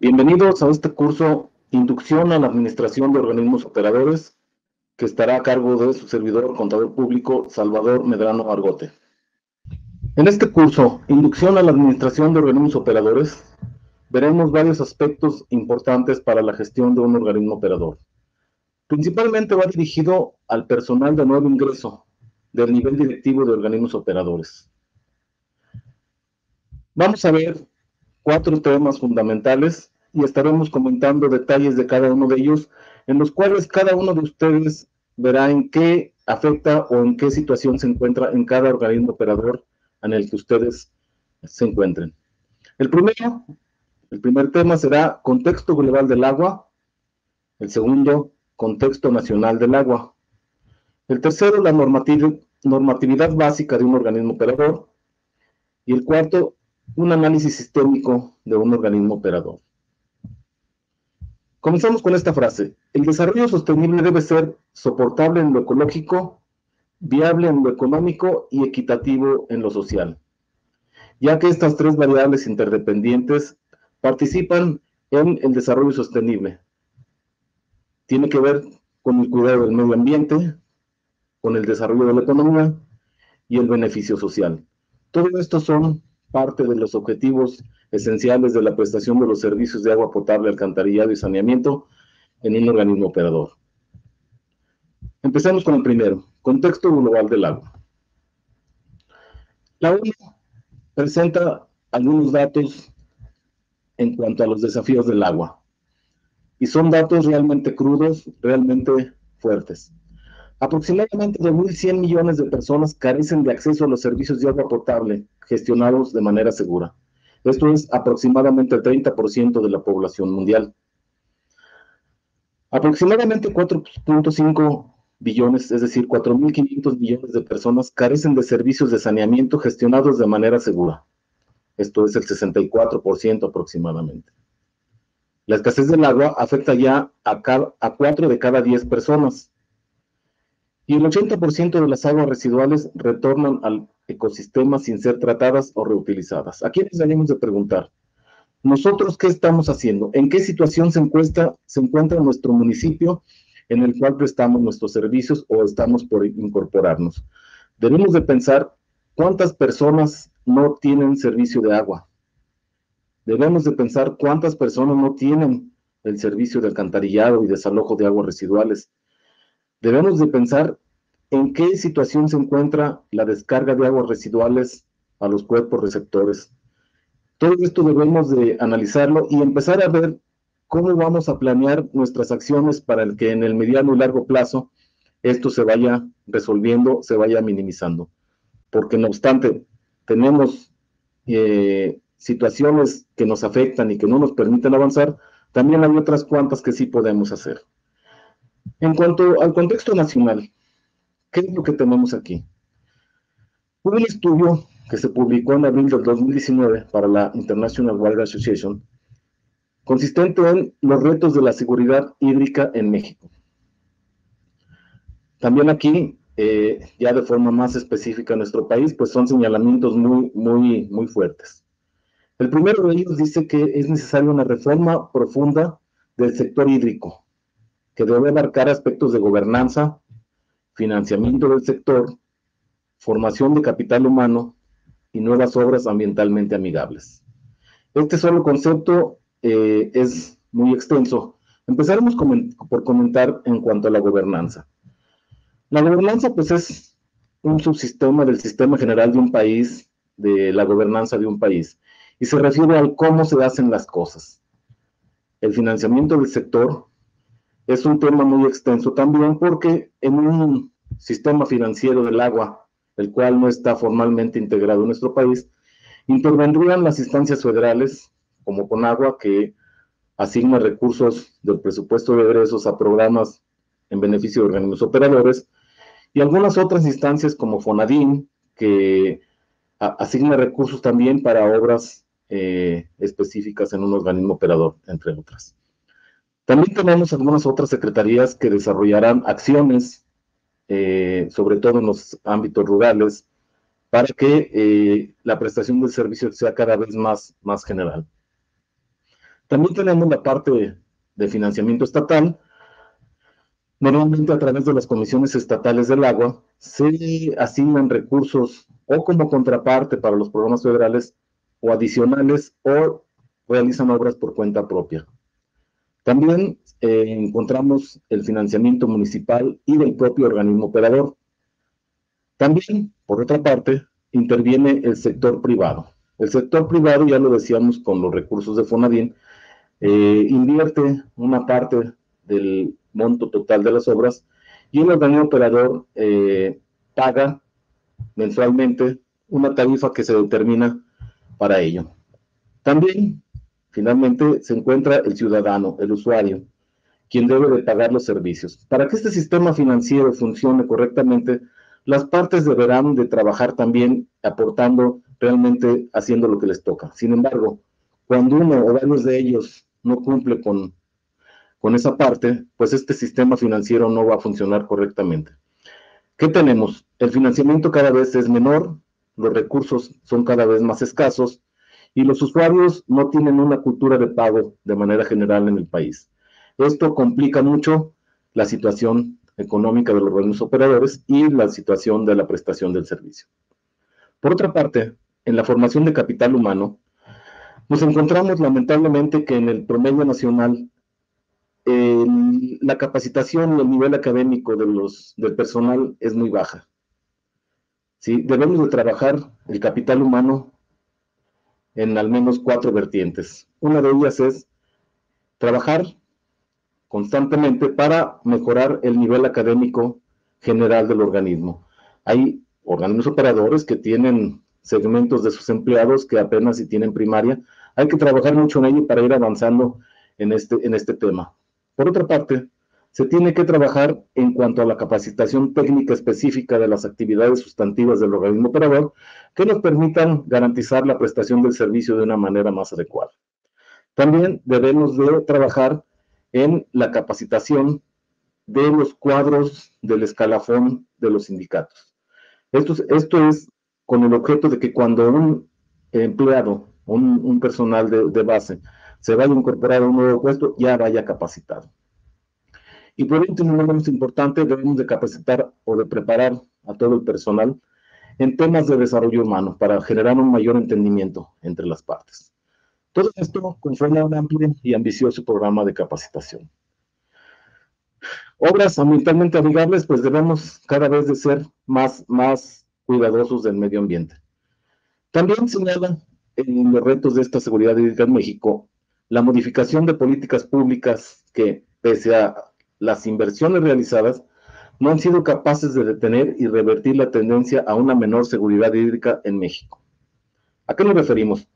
Bienvenidos a este curso Inducción a la Administración de Organismos Operadores, que estará a cargo de su servidor, contador público, Salvador Medrano Argote. En este curso, Inducción a la Administración de Organismos Operadores, veremos varios aspectos importantes para la gestión de un organismo operador. Principalmente va dirigido al personal de nuevo ingreso del nivel directivo de organismos operadores. Vamos a ver 4 temas fundamentales y estaremos comentando detalles de cada uno de ellos, en los cuales cada uno de ustedes verá en qué afecta o en qué situación se encuentra en cada organismo operador en el que ustedes se encuentren. El primer tema será contexto global del agua. El segundo, contexto nacional del agua. El tercero, la normatividad básica de un organismo operador. Y el cuarto, un análisis sistémico de un organismo operador. Comenzamos con esta frase: el desarrollo sostenible debe ser soportable en lo ecológico, viable en lo económico y equitativo en lo social, ya que estas 3 variables interdependientes participan en el desarrollo sostenible. Tiene que ver con el cuidado del medio ambiente, con el desarrollo de la economía y el beneficio social. Todo esto son parte de los objetivos esenciales de la prestación de los servicios de agua potable, alcantarillado y saneamiento en un organismo operador. Empecemos con el primero, contexto global del agua. La ONU presenta algunos datos en cuanto a los desafíos del agua, y son datos realmente crudos, realmente fuertes. Aproximadamente 2.100 millones de personas carecen de acceso a los servicios de agua potable gestionados de manera segura. Esto es aproximadamente el 30% de la población mundial. Aproximadamente 4.5 billones, es decir, 4.500 millones de personas carecen de servicios de saneamiento gestionados de manera segura. Esto es el 64% aproximadamente. La escasez del agua afecta ya a 4 de cada 10 personas. Y el 80% de las aguas residuales retornan al ecosistema sin ser tratadas o reutilizadas. Aquí nos debemos de preguntar, ¿nosotros qué estamos haciendo? ¿En qué situación se encuentra nuestro municipio en el cual prestamos nuestros servicios o estamos por incorporarnos? Debemos de pensar cuántas personas no tienen servicio de agua. Debemos de pensar cuántas personas no tienen el servicio de alcantarillado y desalojo de aguas residuales. Debemos de pensar en qué situación se encuentra la descarga de aguas residuales a los cuerpos receptores. Todo esto debemos de analizarlo y empezar a ver cómo vamos a planear nuestras acciones para que en el mediano y largo plazo esto se vaya resolviendo, se vaya minimizando. Porque no obstante, tenemos situaciones que nos afectan y que no nos permiten avanzar, también hay otras cuantas que sí podemos hacer. En cuanto al contexto nacional, ¿qué es lo que tenemos aquí? Hubo un estudio que se publicó en abril del 2019 para la International Water Association, consistente en los retos de la seguridad hídrica en México. También aquí, ya de forma más específica en nuestro país, pues son señalamientos muy fuertes. El primero de ellos dice que es necesaria una reforma profunda del sector hídrico, que debe abarcar aspectos de gobernanza, financiamiento del sector, formación de capital humano y nuevas obras ambientalmente amigables. Este solo concepto es muy extenso. Empezaremos por comentar en cuanto a la gobernanza. La gobernanza, pues, es un subsistema del sistema general de un país, de la gobernanza de un país, y se refiere al cómo se hacen las cosas. El financiamiento del sector es un tema muy extenso también, porque en un sistema financiero del agua, el cual no está formalmente integrado en nuestro país, intervendrían las instancias federales, como Conagua, que asigna recursos del presupuesto de egresos a programas en beneficio de organismos operadores, y algunas otras instancias como Fonadín, que asigna recursos también para obras específicas en un organismo operador, entre otras. También tenemos algunas otras secretarías que desarrollarán acciones, sobre todo en los ámbitos rurales, para que la prestación del servicio sea cada vez más general. También tenemos la parte de financiamiento estatal. Normalmente a través de las comisiones estatales del agua se asignan recursos o como contraparte para los programas federales o adicionales o realizan obras por cuenta propia. También encontramos el financiamiento municipal y del propio organismo operador. También, por otra parte, interviene el sector privado. El sector privado, ya lo decíamos con los recursos de Fonadín, invierte una parte del monto total de las obras y el organismo operador paga mensualmente una tarifa que se determina para ello. También, finalmente, se encuentra el ciudadano, el usuario, quien debe de pagar los servicios. Para que este sistema financiero funcione correctamente, las partes deberán de trabajar también aportando, realmente haciendo lo que les toca. Sin embargo, cuando uno o varios de ellos no cumple con esa parte, pues este sistema financiero no va a funcionar correctamente. ¿Qué tenemos? El financiamiento cada vez es menor, los recursos son cada vez más escasos y los usuarios no tienen una cultura de pago de manera general en el país. Esto complica mucho la situación económica de los organismos operadores y la situación de la prestación del servicio. Por otra parte, en la formación de capital humano, nos encontramos lamentablemente que en el promedio nacional la capacitación y el nivel académico del personal es muy baja. ¿Sí? Debemos de trabajar el capital humano en al menos 4 vertientes. Una de ellas es trabajar constantemente para mejorar el nivel académico general del organismo. Hay organismos operadores que tienen segmentos de sus empleados que apenas si tienen primaria. Hay que trabajar mucho en ello para ir avanzando en este tema. Por otra parte, se tiene que trabajar en cuanto a la capacitación técnica específica de las actividades sustantivas del organismo operador que nos permitan garantizar la prestación del servicio de una manera más adecuada. También debemos de trabajar en la capacitación de los cuadros del escalafón de los sindicatos. Esto es con el objeto de que cuando un empleado, un personal de base, se vaya a incorporar a un nuevo puesto, ya vaya capacitado. Y por último, no menos importante, debemos de capacitar o de preparar a todo el personal en temas de desarrollo humano para generar un mayor entendimiento entre las partes. Todo esto conforma un amplio y ambicioso programa de capacitación. Obras ambientalmente amigables, pues debemos cada vez de ser más cuidadosos del medio ambiente. También señala en los retos de esta seguridad hídrica en México la modificación de políticas públicas que, pese a las inversiones realizadas, no han sido capaces de detener y revertir la tendencia a una menor seguridad hídrica en México. ¿A qué nos referimos?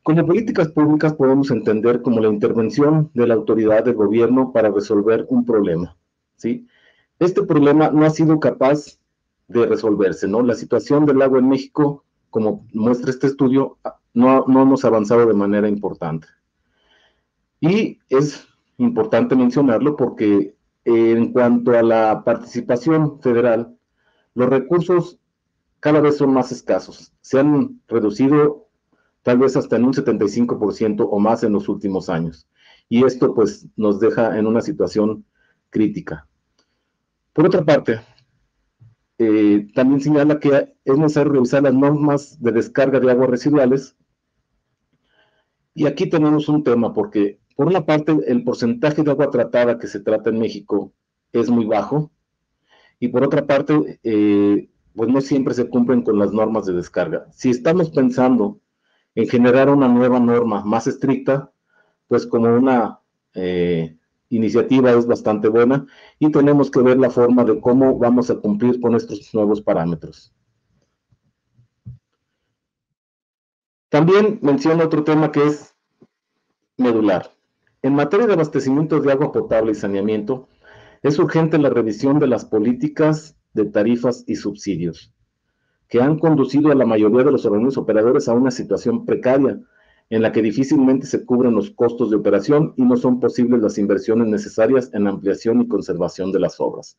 Como políticas públicas podemos entender como la intervención de la autoridad del gobierno para resolver un problema, ¿sí? Este problema no ha sido capaz de resolverse, ¿no? La situación del agua en México, como muestra este estudio, no hemos avanzado de manera importante. Y es importante mencionarlo porque en cuanto a la participación federal, los recursos cada vez son más escasos. Se han reducido tal vez hasta en un 75% o más en los últimos años. Y esto pues nos deja en una situación crítica. Por otra parte, también señala que es necesario revisar las normas de descarga de aguas residuales. Y aquí tenemos un tema, porque por una parte el porcentaje de agua tratada que se trata en México es muy bajo, y por otra parte, pues no siempre se cumplen con las normas de descarga. Si estamos pensando en generar una nueva norma más estricta, pues como una iniciativa es bastante buena y tenemos que ver la forma de cómo vamos a cumplir con estos nuevos parámetros. También menciona otro tema que es medular. En materia de abastecimiento de agua potable y saneamiento, es urgente la revisión de las políticas de tarifas y subsidios, que han conducido a la mayoría de los organismos operadores a una situación precaria en la que difícilmente se cubren los costos de operación y no son posibles las inversiones necesarias en ampliación y conservación de las obras.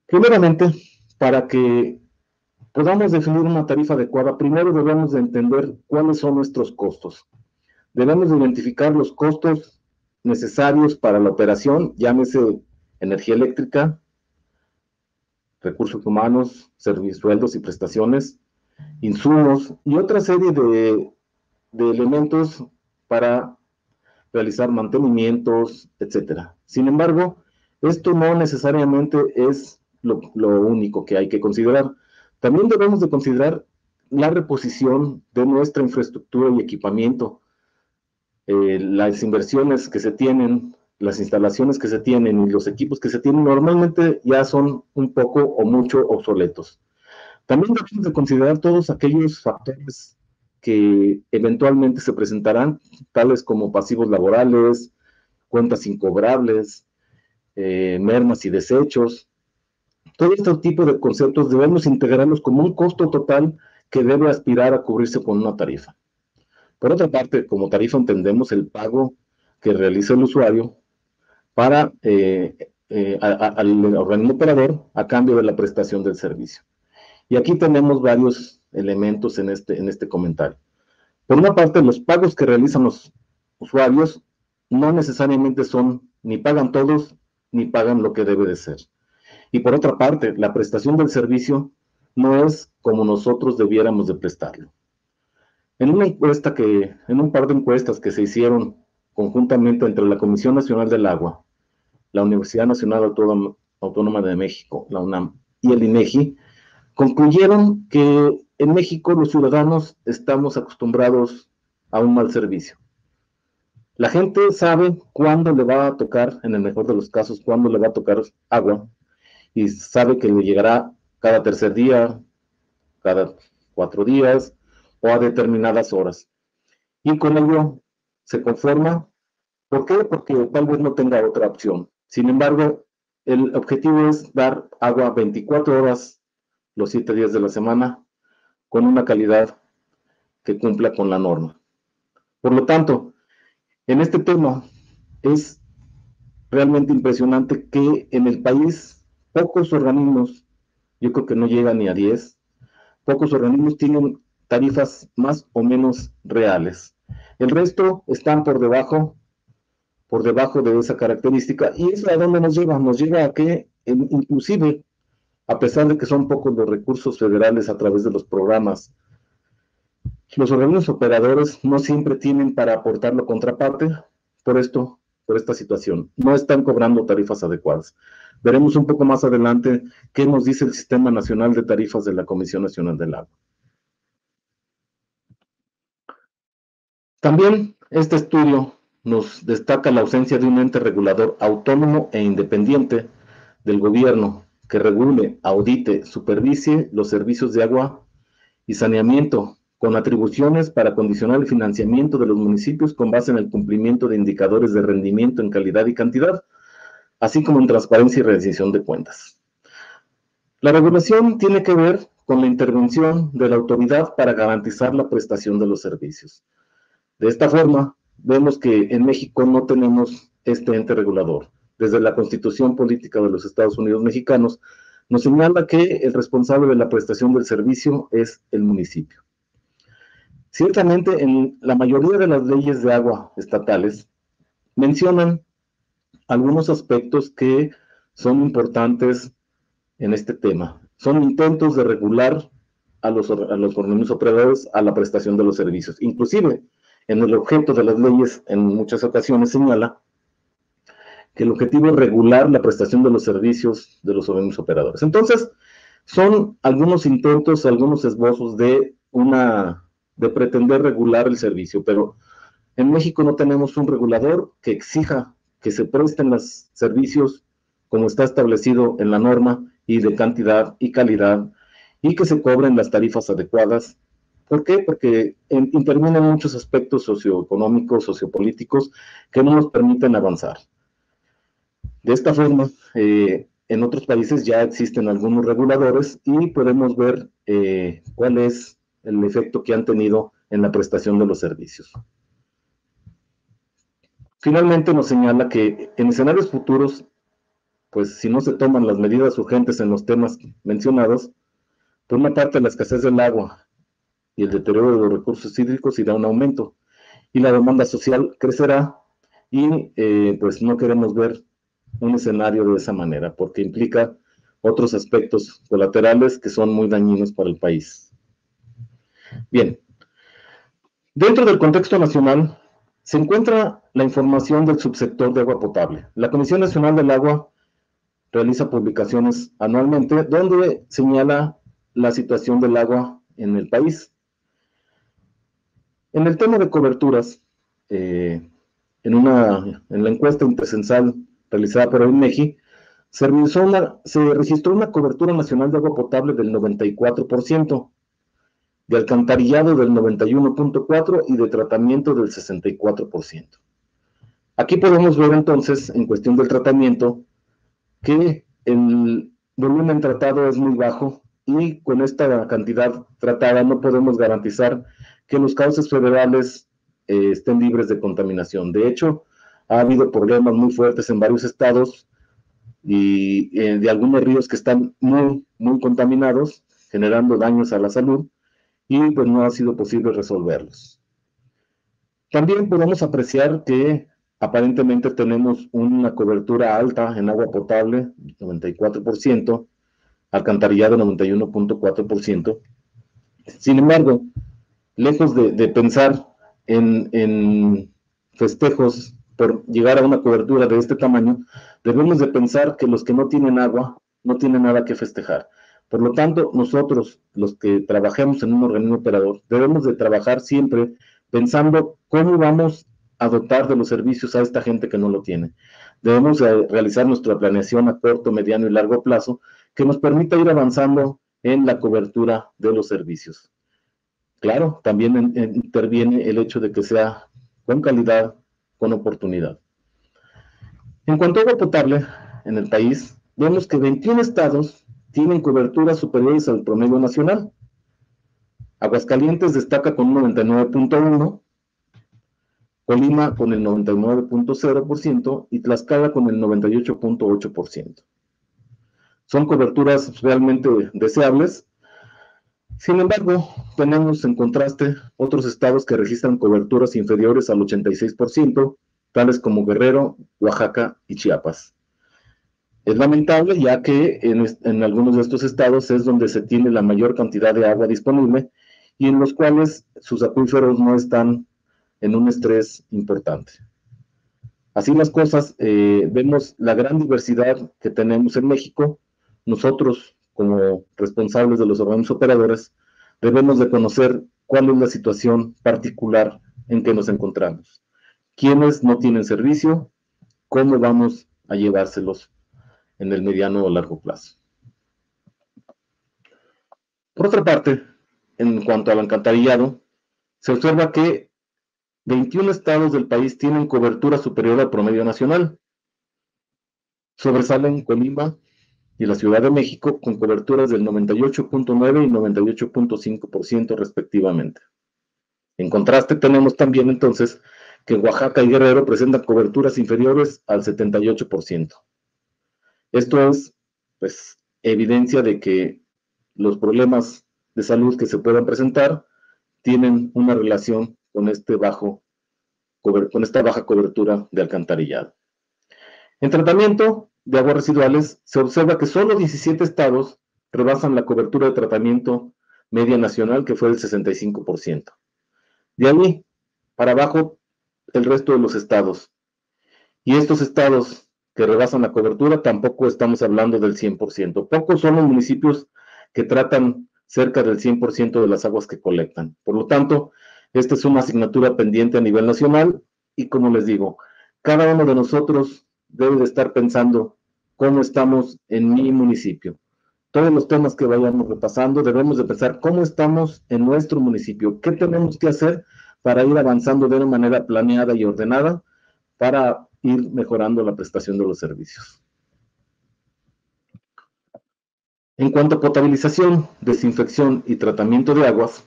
Primeramente, para que podamos definir una tarifa adecuada, primero debemos de entender cuáles son nuestros costos. Debemos de identificar los costos necesarios para la operación, llámese energía eléctrica, recursos humanos, servicios, sueldos y prestaciones, insumos y otra serie de elementos para realizar mantenimientos, etcétera. Sin embargo, esto no necesariamente es lo único que hay que considerar. También debemos de considerar la reposición de nuestra infraestructura y equipamiento, las inversiones que se tienen, las instalaciones que se tienen y los equipos que se tienen normalmente ya son un poco o mucho obsoletos. También debemos de considerar todos aquellos factores que eventualmente se presentarán, tales como pasivos laborales, cuentas incobrables, mermas y desechos. Todo este tipo de conceptos debemos integrarlos como un costo total que debe aspirar a cubrirse con una tarifa. Por otra parte, como tarifa entendemos el pago que realiza el usuario para al organismo operador a cambio de la prestación del servicio. Y aquí tenemos varios elementos en este comentario. Por una parte, los pagos que realizan los usuarios no necesariamente son, ni pagan todos, ni pagan lo que debe de ser. Y por otra parte, la prestación del servicio no es como nosotros debiéramos de prestarlo. En un par de encuestas que se hicieron conjuntamente entre la Comisión Nacional del Agua, la Universidad Nacional Autónoma de México, la UNAM, y el INEGI, concluyeron que en México los ciudadanos estamos acostumbrados a un mal servicio. La gente sabe cuándo le va a tocar, en el mejor de los casos, cuándo le va a tocar agua, y sabe que le llegará cada tercer día, cada 4 días, o a determinadas horas. Y con ello se conforma. ¿Por qué? Porque tal vez no tenga otra opción. Sin embargo, el objetivo es dar agua 24 horas los 7 días de la semana con una calidad que cumpla con la norma. Por lo tanto, en este tema es realmente impresionante que en el país pocos organismos, yo creo que no llegan ni a 10, pocos organismos tienen tarifas más o menos reales. El resto están por debajo de esa característica. ¿Y eso a dónde nos lleva? Nos lleva a que, inclusive, a pesar de que son pocos los recursos federales a través de los programas, los organismos operadores no siempre tienen para aportar la contraparte por esta situación. No están cobrando tarifas adecuadas. Veremos un poco más adelante qué nos dice el Sistema Nacional de Tarifas de la Comisión Nacional del Agua. También este estudio nos destaca la ausencia de un ente regulador autónomo e independiente del gobierno que regule, audite, supervise los servicios de agua y saneamiento, con atribuciones para condicionar el financiamiento de los municipios con base en el cumplimiento de indicadores de rendimiento en calidad y cantidad, así como en transparencia y rendición de cuentas. La regulación tiene que ver con la intervención de la autoridad para garantizar la prestación de los servicios. De esta forma, vemos que en México no tenemos este ente regulador. Desde la Constitución Política de los Estados Unidos Mexicanos, nos señala que el responsable de la prestación del servicio es el municipio. Ciertamente, en la mayoría de las leyes de agua estatales mencionan algunos aspectos que son importantes en este tema. Son intentos de regular a los organismos operadores a la prestación de los servicios. Inclusive, en el objeto de las leyes, en muchas ocasiones señala que el objetivo es regular la prestación de los servicios de los organismos operadores. Entonces, son algunos intentos, algunos esbozos de pretender regular el servicio, pero en México no tenemos un regulador que exija que se presten los servicios como está establecido en la norma y de cantidad y calidad y que se cobren las tarifas adecuadas. ¿Por qué? Porque intervienen muchos aspectos socioeconómicos, sociopolíticos que no nos permiten avanzar. De esta forma, en otros países ya existen algunos reguladores y podemos ver cuál es el efecto que han tenido en la prestación de los servicios. Finalmente nos señala que en escenarios futuros, pues si no se toman las medidas urgentes en los temas mencionados, por una parte la escasez del agua y el deterioro de los recursos hídricos irá a un aumento y la demanda social crecerá y pues no queremos ver un escenario de esa manera porque implica otros aspectos colaterales que son muy dañinos para el país. Bien, dentro del contexto nacional se encuentra la información del subsector de agua potable. La Comisión Nacional del Agua realiza publicaciones anualmente donde señala la situación del agua en el país. En el tema de coberturas, en la encuesta intercensal realizada por el INEGI, se registró una cobertura nacional de agua potable del 94%, de alcantarillado del 91.4% y de tratamiento del 64%. Aquí podemos ver entonces, en cuestión del tratamiento, que el volumen tratado es muy bajo y con esta cantidad tratada no podemos garantizar que los cauces federales estén libres de contaminación. De hecho, ha habido problemas muy fuertes en varios estados y de algunos ríos que están muy, muy contaminados, generando daños a la salud y pues no ha sido posible resolverlos. También podemos apreciar que aparentemente tenemos una cobertura alta en agua potable, 94%, alcantarillado 91.4%. Sin embargo, lejos de pensar en festejos por llegar a una cobertura de este tamaño, debemos de pensar que los que no tienen agua no tienen nada que festejar. Por lo tanto, nosotros, los que trabajemos en un organismo operador, debemos de trabajar siempre pensando cómo vamos a dotar de los servicios a esta gente que no lo tiene. Debemos realizar nuestra planeación a corto, mediano y largo plazo que nos permita ir avanzando en la cobertura de los servicios. Claro, también interviene el hecho de que sea con calidad, con oportunidad. En cuanto a agua potable en el país, vemos que 21 estados tienen coberturas superiores al promedio nacional. Aguascalientes destaca con un 99.1%, Colima con el 99.0% y Tlaxcala con el 98.8%. Son coberturas realmente deseables. Sin embargo, tenemos en contraste otros estados que registran coberturas inferiores al 86%, tales como Guerrero, Oaxaca y Chiapas. Es lamentable ya que en algunos de estos estados es donde se tiene la mayor cantidad de agua disponible y en los cuales sus acuíferos no están en un estrés importante. Así las cosas, vemos la gran diversidad que tenemos en México. Nosotros, como responsables de los organismos operadores, debemos de conocer cuál es la situación particular en que nos encontramos. ¿Quiénes no tienen servicio? ¿Cómo vamos a llevárselos en el mediano o largo plazo? Por otra parte, en cuanto al alcantarillado, se observa que 21 estados del país tienen cobertura superior al promedio nacional. Sobresalen Colima y la Ciudad de México con coberturas del 98.9 y 98.5% respectivamente. En contraste, tenemos también entonces que Oaxaca y Guerrero presentan coberturas inferiores al 78%. Esto es, pues, evidencia de que los problemas de salud que se puedan presentar tienen una relación con esta baja cobertura de alcantarillado. En tratamiento de aguas residuales, se observa que solo 17 estados rebasan la cobertura de tratamiento media nacional, que fue del 65%. De ahí para abajo, el resto de los estados. Y estos estados que rebasan la cobertura, tampoco estamos hablando del 100%. Pocos son los municipios que tratan cerca del 100% de las aguas que colectan. Por lo tanto, esta es una asignatura pendiente a nivel nacional y como les digo, cada uno de nosotros debe de estar pensando cómo estamos en mi municipio. Todos los temas que vayamos repasando, debemos de pensar cómo estamos en nuestro municipio, qué tenemos que hacer para ir avanzando de una manera planeada y ordenada para ir mejorando la prestación de los servicios. En cuanto a potabilización, desinfección y tratamiento de aguas,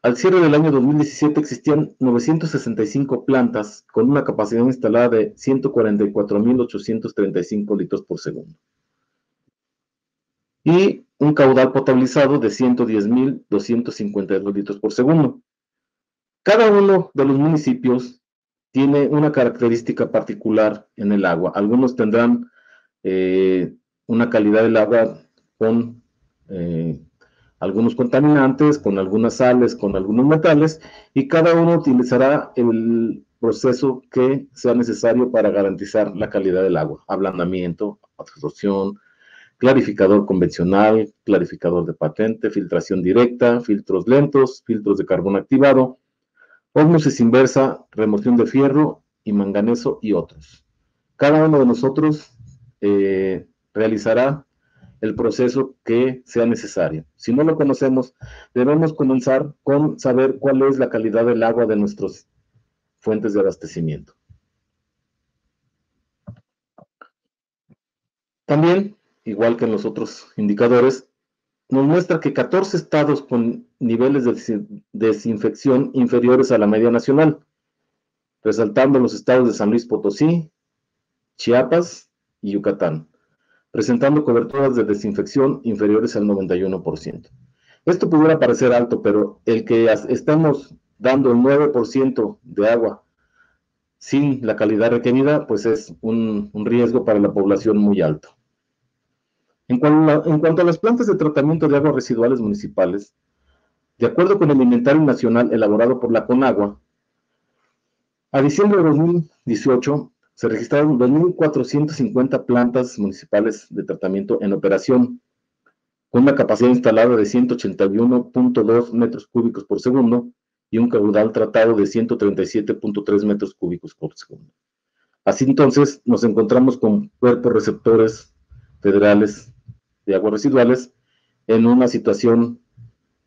Al cierre del año 2017 existían 965 plantas con una capacidad instalada de 144.835 litros por segundo y un caudal potabilizado de 110.252 litros por segundo. Cada uno de los municipios tiene una característica particular en el agua. Algunos tendrán una calidad del agua con algunos contaminantes, con algunas sales, con algunos metales, y cada uno utilizará el proceso que sea necesario para garantizar la calidad del agua: ablandamiento, absorción, clarificador convencional, clarificador de patente, filtración directa, filtros lentos, filtros de carbón activado, ósmosis inversa, remoción de fierro y manganeso y otros. Cada uno de nosotros realizará el proceso que sea necesario. Si no lo conocemos, debemos comenzar con saber cuál es la calidad del agua de nuestras fuentes de abastecimiento. También, igual que en los otros indicadores, nos muestra que 14 estados con niveles de desinfección inferiores a la media nacional, resaltando los estados de San Luis Potosí, Chiapas y Yucatán, presentando coberturas de desinfección inferiores al 91%. Esto pudiera parecer alto, pero el que estamos dando el 9% de agua sin la calidad requerida, pues es un riesgo para la población muy alto. En cuanto a las plantas de tratamiento de aguas residuales municipales, de acuerdo con el inventario nacional elaborado por la CONAGUA, a diciembre de 2018 se registraron 2.450 plantas municipales de tratamiento en operación, con una capacidad instalada de 181.2 metros cúbicos por segundo y un caudal tratado de 137.3 metros cúbicos por segundo. Así entonces, nos encontramos con cuerpos receptores federales de aguas residuales en una situación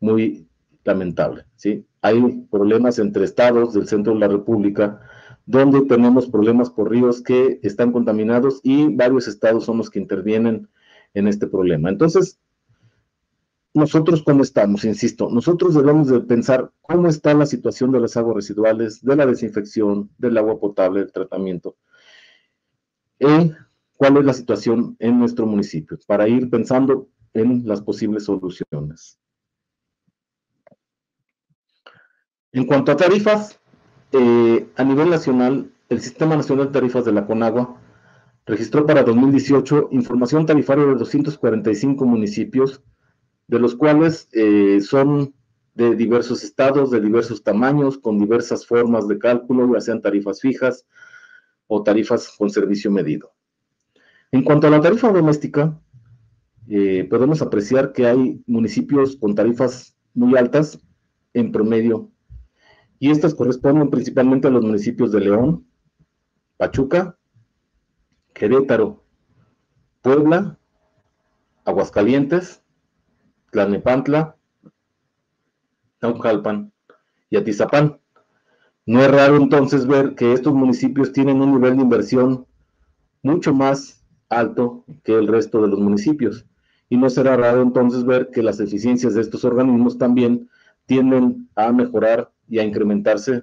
muy lamentable, ¿sí? Hay problemas entre estados del centro de la República, donde tenemos problemas por ríos que están contaminados y varios estados son los que intervienen en este problema. Entonces, nosotros cómo estamos, insisto, nosotros debemos de pensar cómo está la situación de las aguas residuales, de la desinfección, del agua potable, del tratamiento, y cuál es la situación en nuestro municipio, para ir pensando en las posibles soluciones. En cuanto a tarifas, a nivel nacional, el Sistema Nacional de Tarifas de la CONAGUA registró para 2018 información tarifaria de 245 municipios, de los cuales son de diversos estados, de diversos tamaños, con diversas formas de cálculo, ya sean tarifas fijas o tarifas con servicio medido. En cuanto a la tarifa doméstica, podemos apreciar que hay municipios con tarifas muy altas en promedio, y estas corresponden principalmente a los municipios de León, Pachuca, Querétaro, Puebla, Aguascalientes, Tlalnepantla, Naucalpan y Atizapán. No es raro entonces ver que estos municipios tienen un nivel de inversión mucho más alto que el resto de los municipios, y no será raro entonces ver que las eficiencias de estos organismos también tienden a mejorar y a incrementarse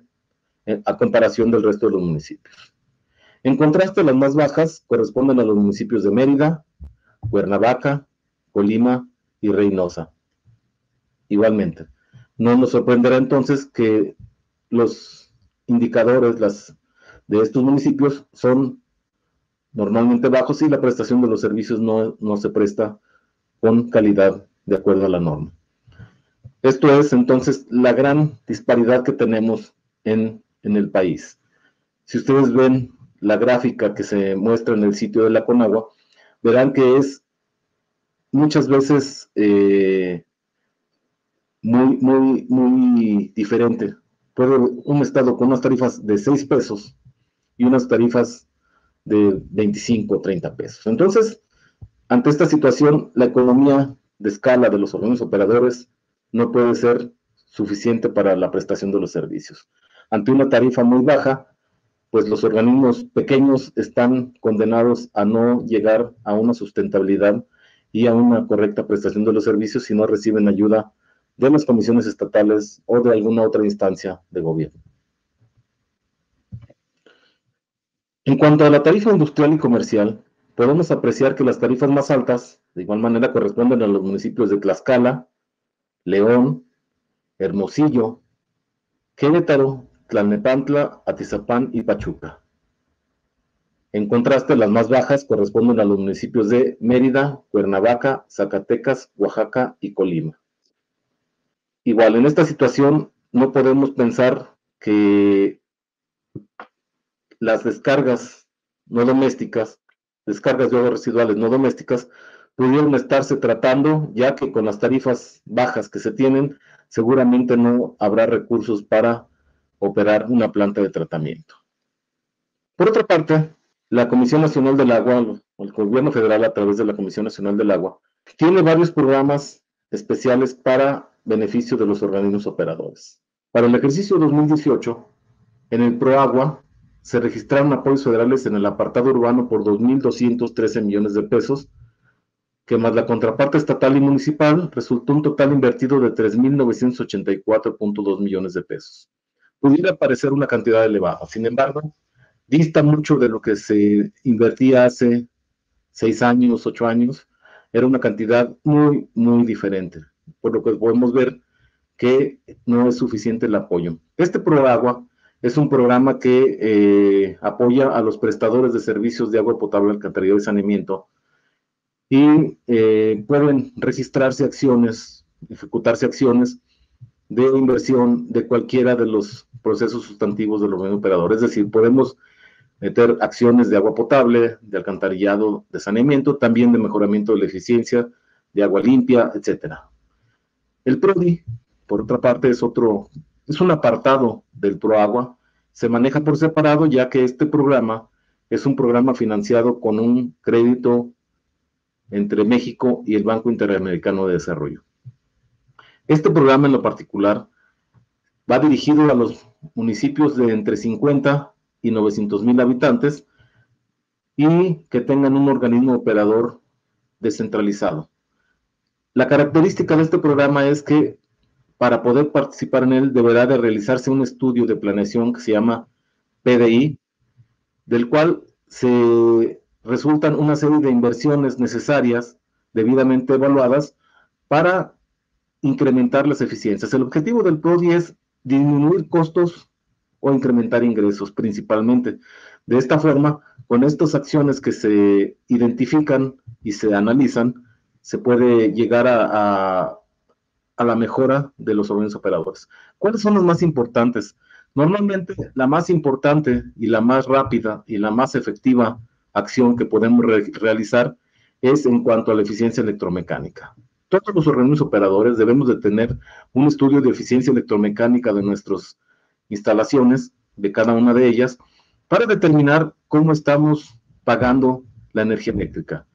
a comparación del resto de los municipios. En contraste, las más bajas corresponden a los municipios de Mérida, Cuernavaca, Colima y Reynosa. Igualmente, no nos sorprenderá entonces que los indicadores de estos municipios son normalmente bajos y la prestación de los servicios no se presta con calidad de acuerdo a la norma. Esto es entonces la gran disparidad que tenemos en el país. Si ustedes ven la gráfica que se muestra en el sitio de la CONAGUA, verán que es muchas veces muy diferente. Puede un estado con unas tarifas de 6 pesos y unas tarifas de 25 o 30 pesos. Entonces, ante esta situación, la economía de escala de los organismos operadores no puede ser suficiente para la prestación de los servicios. Ante una tarifa muy baja, pues los organismos pequeños están condenados a no llegar a una sustentabilidad y a una correcta prestación de los servicios si no reciben ayuda de las comisiones estatales o de alguna otra instancia de gobierno. En cuanto a la tarifa industrial y comercial, podemos apreciar que las tarifas más altas, de igual manera, corresponden a los municipios de Tlaxcala, León, Hermosillo, Querétaro, Tlalnepantla, Atizapán y Pachuca. En contraste, las más bajas corresponden a los municipios de Mérida, Cuernavaca, Zacatecas, Oaxaca y Colima. Igual, en esta situación no podemos pensar que las descargas no domésticas, descargas de aguas residuales no domésticas, pudieron estarse tratando, ya que con las tarifas bajas que se tienen, seguramente no habrá recursos para operar una planta de tratamiento. Por otra parte, la Comisión Nacional del Agua, o el Gobierno Federal a través de la Comisión Nacional del Agua, tiene varios programas especiales para beneficio de los organismos operadores. Para el ejercicio 2018, en el ProAgua, se registraron apoyos federales en el apartado urbano por 2.213 millones de pesos, que más la contraparte estatal y municipal resultó un total invertido de 3.984.2 millones de pesos. Pudiera parecer una cantidad elevada, sin embargo, dista mucho de lo que se invertía hace 6 años, 8 años, era una cantidad muy, muy diferente, por lo que podemos ver que no es suficiente el apoyo. Este ProAgua es un programa que apoya a los prestadores de servicios de agua potable, alcantarillado y saneamiento, y pueden registrarse acciones, ejecutarse acciones de inversión de cualquiera de los procesos sustantivos de los operadores. Es decir, podemos meter acciones de agua potable, de alcantarillado, de saneamiento, también de mejoramiento de la eficiencia, de agua limpia, etcétera. El PRODI, por otra parte, es un apartado del ProAgua, se maneja por separado, ya que este programa es un programa financiado con un crédito entre México y el Banco Interamericano de Desarrollo. Este programa en lo particular va dirigido a los municipios de entre 50 y 900,000 habitantes y que tengan un organismo operador descentralizado. La característica de este programa es que para poder participar en él deberá de realizarse un estudio de planeación que se llama PDI, del cual se resultan una serie de inversiones necesarias, debidamente evaluadas, para incrementar las eficiencias. El objetivo del PRODI es disminuir costos o incrementar ingresos principalmente. De esta forma, con estas acciones que se identifican y se analizan, se puede llegar a la mejora de los organismos operadores. ¿Cuáles son los más importantes? Normalmente, la más importante y la más rápida y la más efectiva acción que podemos realizar es en cuanto a la eficiencia electromecánica. Todos los organismos operadores debemos de tener un estudio de eficiencia electromecánica de nuestras instalaciones, de cada una de ellas, para determinar cómo estamos pagando la energía eléctrica.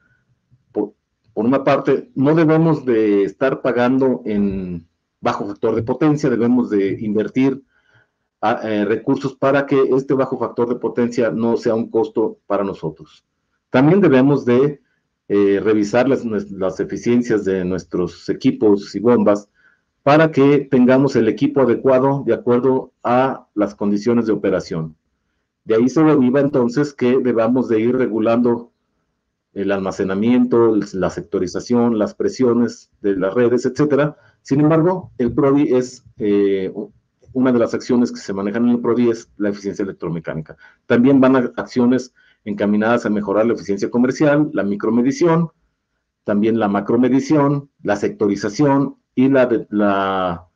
Por una parte, no debemos de estar pagando en bajo factor de potencia, debemos de invertir recursos para que este bajo factor de potencia no sea un costo para nosotros. También debemos de revisar las eficiencias de nuestros equipos y bombas para que tengamos el equipo adecuado de acuerdo a las condiciones de operación. De ahí se deriva entonces que debamos de ir regulando el almacenamiento, la sectorización, las presiones de las redes, etcétera. Sin embargo, el PRODI es una de las acciones que se manejan en el PRODI es la eficiencia electromecánica. También van a acciones encaminadas a mejorar la eficiencia comercial, la micromedición, también la macromedición, la sectorización y la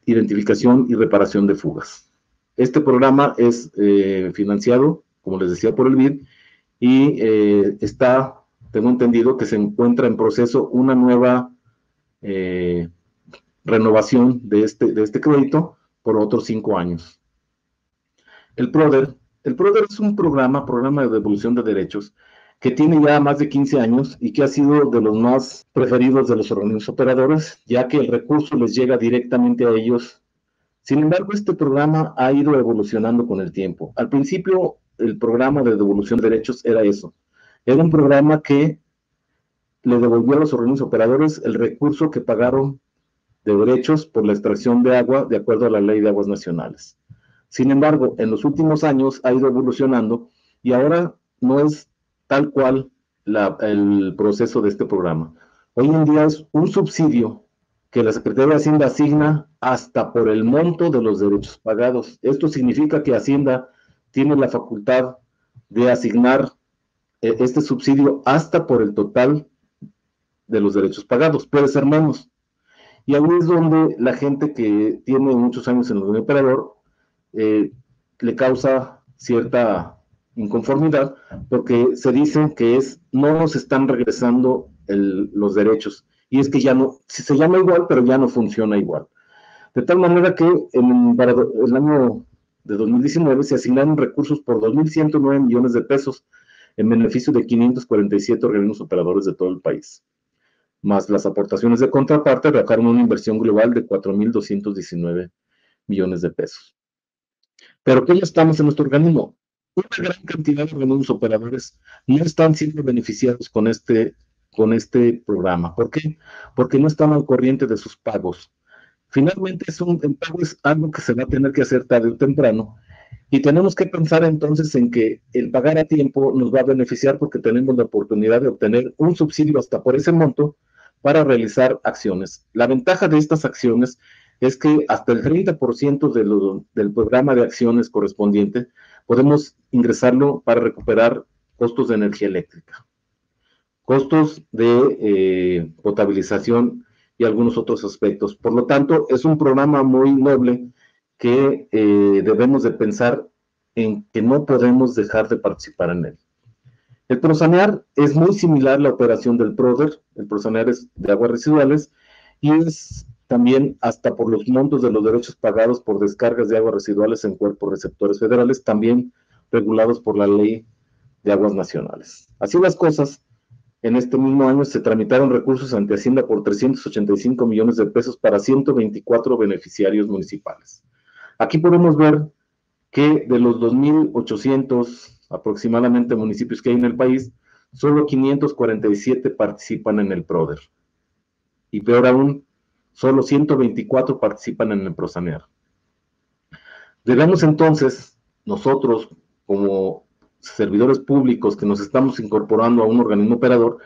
identificación y reparación de fugas. Este programa es financiado, como les decía, por el BID, y tengo entendido que se encuentra en proceso una nueva renovación de este crédito por otros 5 años. El PRODER es un programa de devolución de derechos, que tiene ya más de 15 años y que ha sido de los más preferidos de los organismos operadores, ya que el recurso les llega directamente a ellos. Sin embargo, este programa ha ido evolucionando con el tiempo. Al principio, el programa de devolución de derechos era eso. Era un programa que le devolvió a los organismos operadores el recurso que pagaron de derechos por la extracción de agua de acuerdo a la Ley de Aguas Nacionales. Sin embargo, en los últimos años ha ido evolucionando y ahora no es tal cual el proceso de este programa. Hoy en día es un subsidio que la Secretaría de Hacienda asigna hasta por el monto de los derechos pagados. Esto significa que Hacienda tiene la facultad de asignar este subsidio hasta por el total de los derechos pagados. Puede ser menos. Y ahí es donde la gente que tiene muchos años en el operador le causa cierta inconformidad porque se dice que no nos están regresando los derechos. Y es que ya no, si se llama igual, pero ya no funciona igual. De tal manera que para el año de 2019 se asignaron recursos por 2.109 millones de pesos en beneficio de 547 organismos operadores de todo el país. Más las aportaciones de contraparte, rebajaron una inversión global de 4.219 millones de pesos. Pero ¿qué ya estamos en nuestro organismo? Una gran cantidad de organismos operadores no están siendo beneficiados con este programa. ¿Por qué? Porque no están al corriente de sus pagos. Finalmente, el pago es algo que se va a tener que hacer tarde o temprano. Y tenemos que pensar entonces en que el pagar a tiempo nos va a beneficiar porque tenemos la oportunidad de obtener un subsidio hasta por ese monto para realizar acciones. La ventaja de estas acciones es que hasta el 30% del programa de acciones correspondiente podemos ingresarlo para recuperar costos de energía eléctrica, costos de potabilización y algunos otros aspectos. Por lo tanto, es un programa muy noble que debemos de pensar en que no podemos dejar de participar en él. El Prosanear es muy similar a la operación del PRODER. El Prosanear es de aguas residuales y es también hasta por los montos de los derechos pagados por descargas de aguas residuales en cuerpos receptores federales, también regulados por la Ley de Aguas Nacionales. Así las cosas, en este mismo año se tramitaron recursos ante Hacienda por 385 millones de pesos para 124 beneficiarios municipales. Aquí podemos ver que de los 2.800 aproximadamente municipios que hay en el país, solo 547 participan en el PRODER. Y peor aún, solo 124 participan en el Prosanear. Debemos entonces, nosotros, como servidores públicos que nos estamos incorporando a un organismo operador,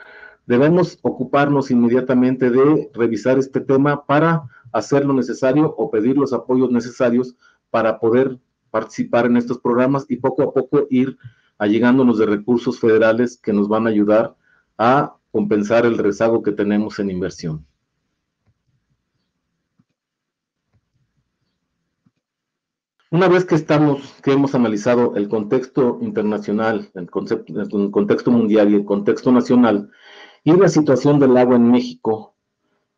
debemos ocuparnos inmediatamente de revisar este tema para hacer lo necesario o pedir los apoyos necesarios para poder participar en estos programas y poco a poco ir allegándonos de recursos federales que nos van a ayudar a compensar el rezago que tenemos en inversión. Una vez que hemos analizado el contexto internacional, el contexto mundial y el contexto nacional y la situación del agua en México,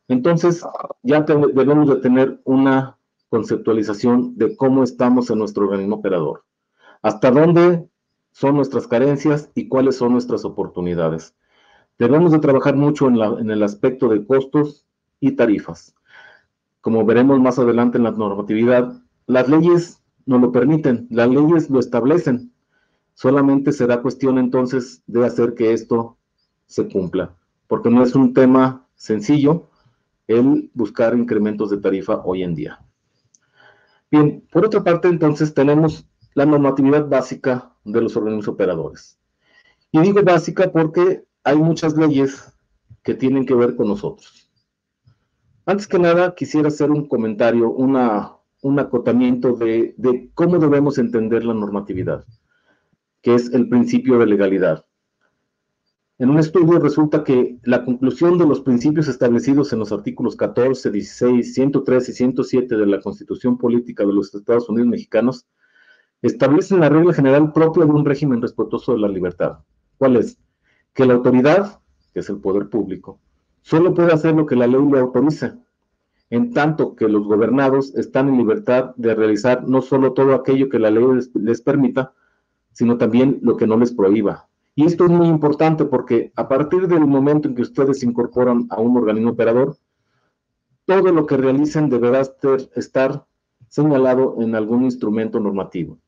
entonces ya debemos de tener una conceptualización de cómo estamos en nuestro organismo operador, hasta dónde son nuestras carencias y cuáles son nuestras oportunidades. Debemos de trabajar mucho en el aspecto de costos y tarifas. Como veremos más adelante en la normatividad, las leyes nos lo permiten, las leyes lo establecen. Solamente será cuestión entonces de hacer que esto se cumpla, porque no es un tema sencillo el buscar incrementos de tarifa hoy en día. Bien, por otra parte, entonces, tenemos la normatividad básica de los organismos operadores. Y digo básica porque hay muchas leyes que tienen que ver con nosotros. Antes que nada, quisiera hacer un comentario, un acotamiento de cómo debemos entender la normatividad, que es el principio de legalidad. En un estudio resulta que la conclusión de los principios establecidos en los artículos 14, 16, 103 y 107 de la Constitución Política de los Estados Unidos Mexicanos establecen la regla general propia de un régimen respetuoso de la libertad. ¿Cuál es? Que la autoridad, que es el poder público, solo puede hacer lo que la ley le autoriza, en tanto que los gobernados están en libertad de realizar no solo todo aquello que la ley les permita, sino también lo que no les prohíba. Y esto es muy importante porque a partir del momento en que ustedes se incorporan a un organismo operador, todo lo que realicen deberá estar señalado en algún instrumento normativo.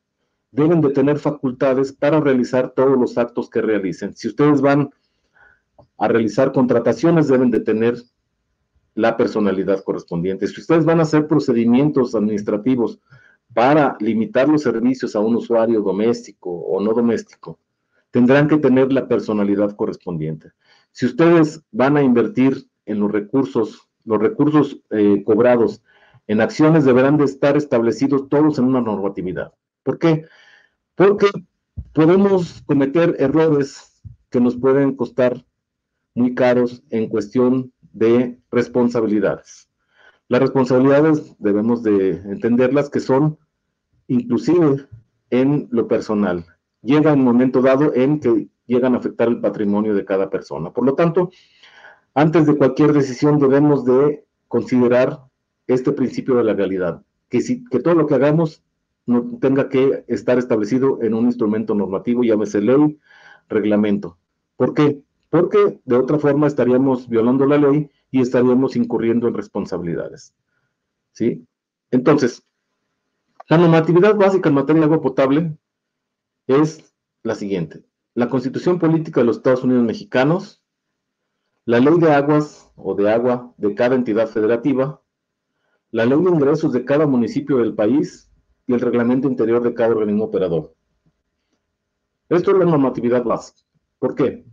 Deben de tener facultades para realizar todos los actos que realicen. Si ustedes van a realizar contrataciones, deben de tener la personalidad correspondiente. Si ustedes van a hacer procedimientos administrativos para limitar los servicios a un usuario doméstico o no doméstico, tendrán que tener la personalidad correspondiente. Si ustedes van a invertir en los recursos cobrados en acciones, deberán de estar establecidos todos en una normatividad. ¿Por qué? Porque podemos cometer errores que nos pueden costar muy caros en cuestión de responsabilidades. Las responsabilidades debemos de entenderlas que son inclusive en lo personal. Llega un momento dado en que llegan a afectar el patrimonio de cada persona. Por lo tanto, antes de cualquier decisión debemos de considerar este principio de la legalidad, que todo lo que hagamos no tenga que estar establecido en un instrumento normativo, llámese ley, reglamento. ¿Por qué? Porque de otra forma estaríamos violando la ley y estaríamos incurriendo en responsabilidades. ¿Sí? Entonces, la normatividad básica en materia de agua potable es la siguiente: la Constitución Política de los Estados Unidos Mexicanos, la Ley de Aguas o de Agua de cada entidad federativa, la Ley de Ingresos de cada municipio del país y el Reglamento Interior de cada organismo operador. Esto es la normatividad básica. ¿Por qué?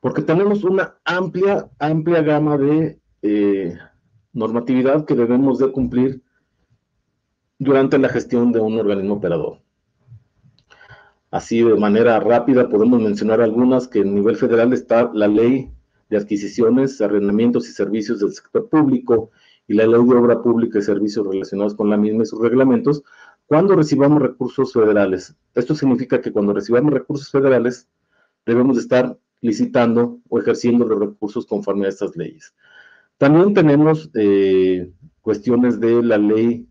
Porque tenemos una amplia gama de normatividad que debemos de cumplir durante la gestión de un organismo operador. Así, de manera rápida, podemos mencionar algunas que en nivel federal está la Ley de Adquisiciones, Arrendamientos y Servicios del Sector Público y la Ley de Obra Pública y Servicios relacionados con la misma y sus reglamentos, cuando recibamos recursos federales. Esto significa que cuando recibamos recursos federales, debemos estar licitando o ejerciendo los recursos conforme a estas leyes. También tenemos cuestiones de la Ley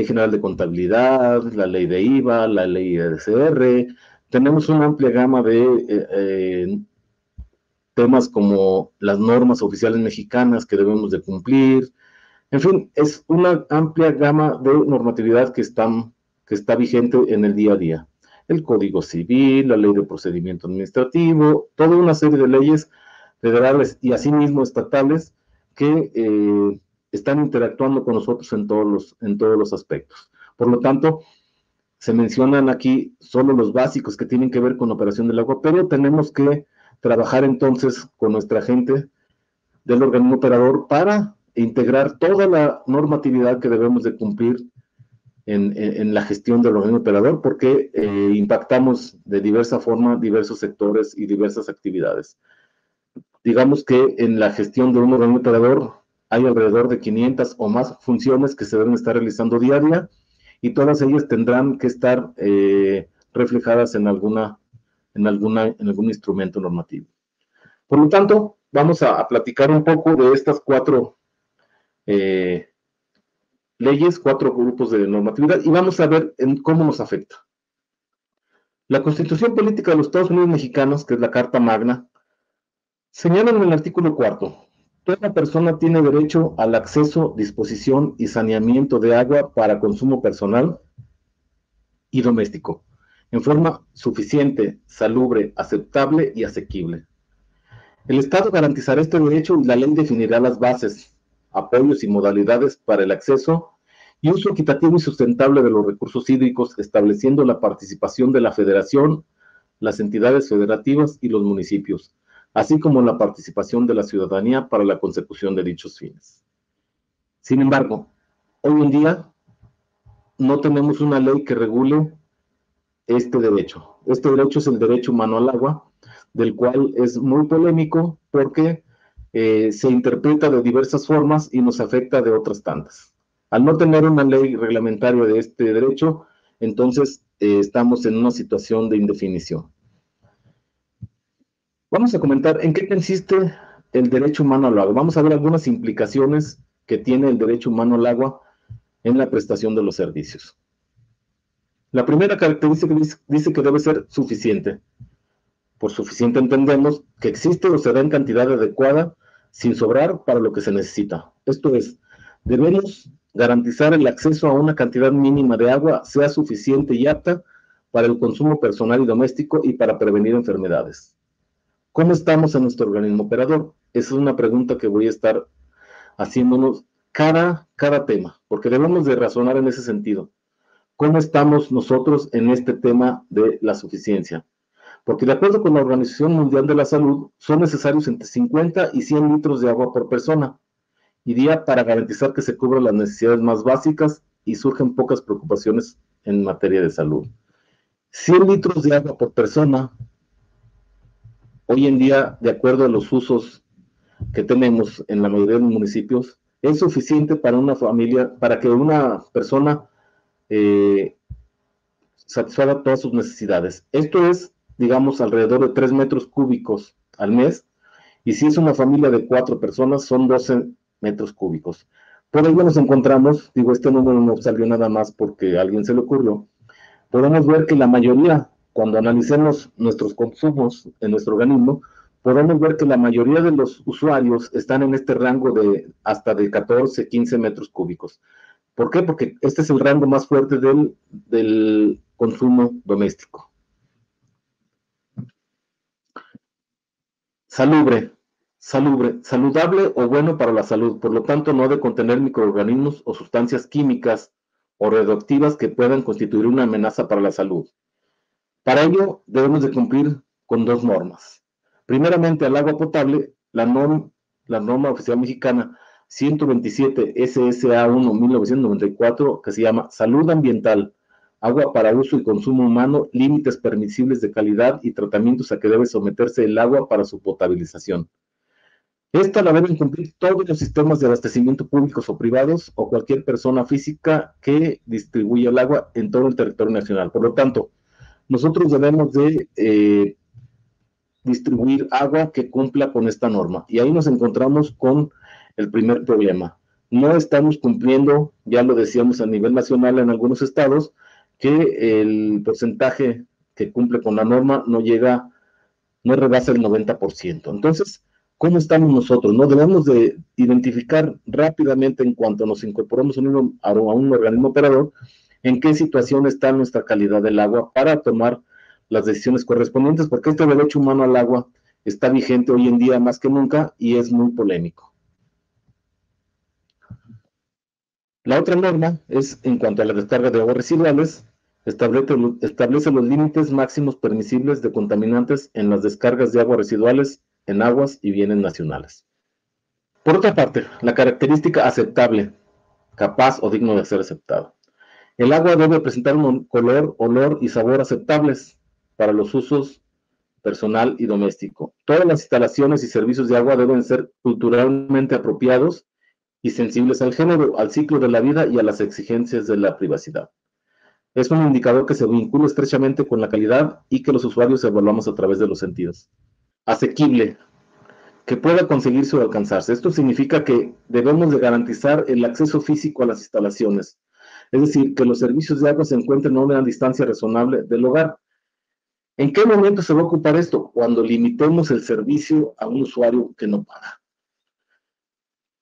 General de Contabilidad, la Ley de IVA, la Ley EDCR. Tenemos una amplia gama de temas como las normas oficiales mexicanas que debemos de cumplir. En fin, es una amplia gama de normatividad que está vigente en el día a día. El Código Civil, la Ley de Procedimiento Administrativo, toda una serie de leyes federales y asimismo estatales que están interactuando con nosotros en todos los aspectos. Por lo tanto, se mencionan aquí solo los básicos que tienen que ver con la operación del agua, pero tenemos que trabajar entonces con nuestra gente del organismo operador para integrar toda la normatividad que debemos de cumplir en la gestión del organismo operador, porque impactamos de diversa forma diversos sectores y diversas actividades. Digamos que en la gestión de un organismo operador hay alrededor de 500 o más funciones que se deben estar realizando día a día, y todas ellas tendrán que estar reflejadas en algún instrumento normativo. Por lo tanto, vamos a platicar un poco de estas cuatro leyes, cuatro grupos de normatividad, y vamos a ver cómo nos afecta. La Constitución Política de los Estados Unidos Mexicanos, que es la Carta Magna, señala en el artículo 4: toda persona tiene derecho al acceso, disposición y saneamiento de agua para consumo personal y doméstico, en forma suficiente, salubre, aceptable y asequible. El Estado garantizará este derecho y la ley definirá las bases, apoyos y modalidades para el acceso y uso equitativo y sustentable de los recursos hídricos, estableciendo la participación de la Federación, las entidades federativas y los municipios, así como la participación de la ciudadanía para la consecución de dichos fines. Sin embargo, hoy en día no tenemos una ley que regule este derecho. Este derecho es el derecho humano al agua, del cual es muy polémico porque se interpreta de diversas formas y nos afecta de otras tantas. Al no tener una ley reglamentaria de este derecho, entonces estamos en una situación de indefinición. Vamos a comentar en qué consiste el derecho humano al agua. Vamos a ver algunas implicaciones que tiene el derecho humano al agua en la prestación de los servicios. La primera característica dice que debe ser suficiente. Por suficiente entendemos que existe o se da en cantidad adecuada, sin sobrar para lo que se necesita. Esto es, debemos garantizar el acceso a una cantidad mínima de agua, sea suficiente y apta para el consumo personal y doméstico y para prevenir enfermedades. ¿Cómo estamos en nuestro organismo operador? esa es una pregunta que voy a estar haciéndonos cada tema, porque debemos de razonar en ese sentido. ¿Cómo estamos nosotros en este tema de la suficiencia? Porque de acuerdo con la Organización Mundial de la Salud, son necesarios entre 50 y 100 litros de agua por persona y día para garantizar que se cubran las necesidades más básicas y surgen pocas preocupaciones en materia de salud. 100 litros de agua por persona, hoy en día, de acuerdo a los usos que tenemos en la mayoría de los municipios, es suficiente para una familia, para que una persona satisfaga todas sus necesidades. Esto es, digamos, alrededor de 3 metros cúbicos al mes, y si es una familia de 4 personas, son 12 metros cúbicos. Por ello nos encontramos, digo, este número no salió nada más porque a alguien se le ocurrió, podemos ver que la mayoría, cuando analicemos nuestros consumos en nuestro organismo, podemos ver que la mayoría de los usuarios están en este rango de hasta de 14, 15 metros cúbicos. ¿Por qué? Porque este es el rango más fuerte del consumo doméstico. Saludable o bueno para la salud, por lo tanto no de contener microorganismos o sustancias químicas o radioactivas que puedan constituir una amenaza para la salud. Para ello debemos de cumplir con 2 normas. Primeramente, al agua potable, la norma oficial mexicana 127 SSA 1 1994, que se llama Salud Ambiental, agua para uso y consumo humano, límites permisibles de calidad y tratamientos a que debe someterse el agua para su potabilización. Esta la deben cumplir todos los sistemas de abastecimiento públicos o privados o cualquier persona física que distribuya el agua en todo el territorio nacional. Por lo tanto, nosotros debemos de distribuir agua que cumpla con esta norma. Y ahí nos encontramos con el primer problema. No estamos cumpliendo, ya lo decíamos a nivel nacional en algunos estados, que el porcentaje que cumple con la norma no rebasa el 90%. Entonces, ¿cómo estamos nosotros? No debemos de identificar rápidamente en cuanto nos incorporamos a un organismo operador en qué situación está nuestra calidad del agua para tomar las decisiones correspondientes, porque este derecho humano al agua está vigente hoy en día más que nunca y es muy polémico. La otra norma es en cuanto a la descarga de aguas residuales, establece los límites máximos permisibles de contaminantes en las descargas de aguas residuales en aguas y bienes nacionales. Por otra parte, la característica aceptable, capaz o digno de ser aceptado. El agua debe presentar un color, olor y sabor aceptables para los usos personal y doméstico. Todas las instalaciones y servicios de agua deben ser culturalmente apropiados y sensibles al género, al ciclo de la vida y a las exigencias de la privacidad. Es un indicador que se vincula estrechamente con la calidad y que los usuarios evaluamos a través de los sentidos. Asequible, que pueda conseguirse o alcanzarse. Esto significa que debemos de garantizar el acceso físico a las instalaciones, es decir, que los servicios de agua se encuentren a una distancia razonable del hogar. ¿En qué momento se va a ocupar esto? Cuando limitemos el servicio a un usuario que no paga.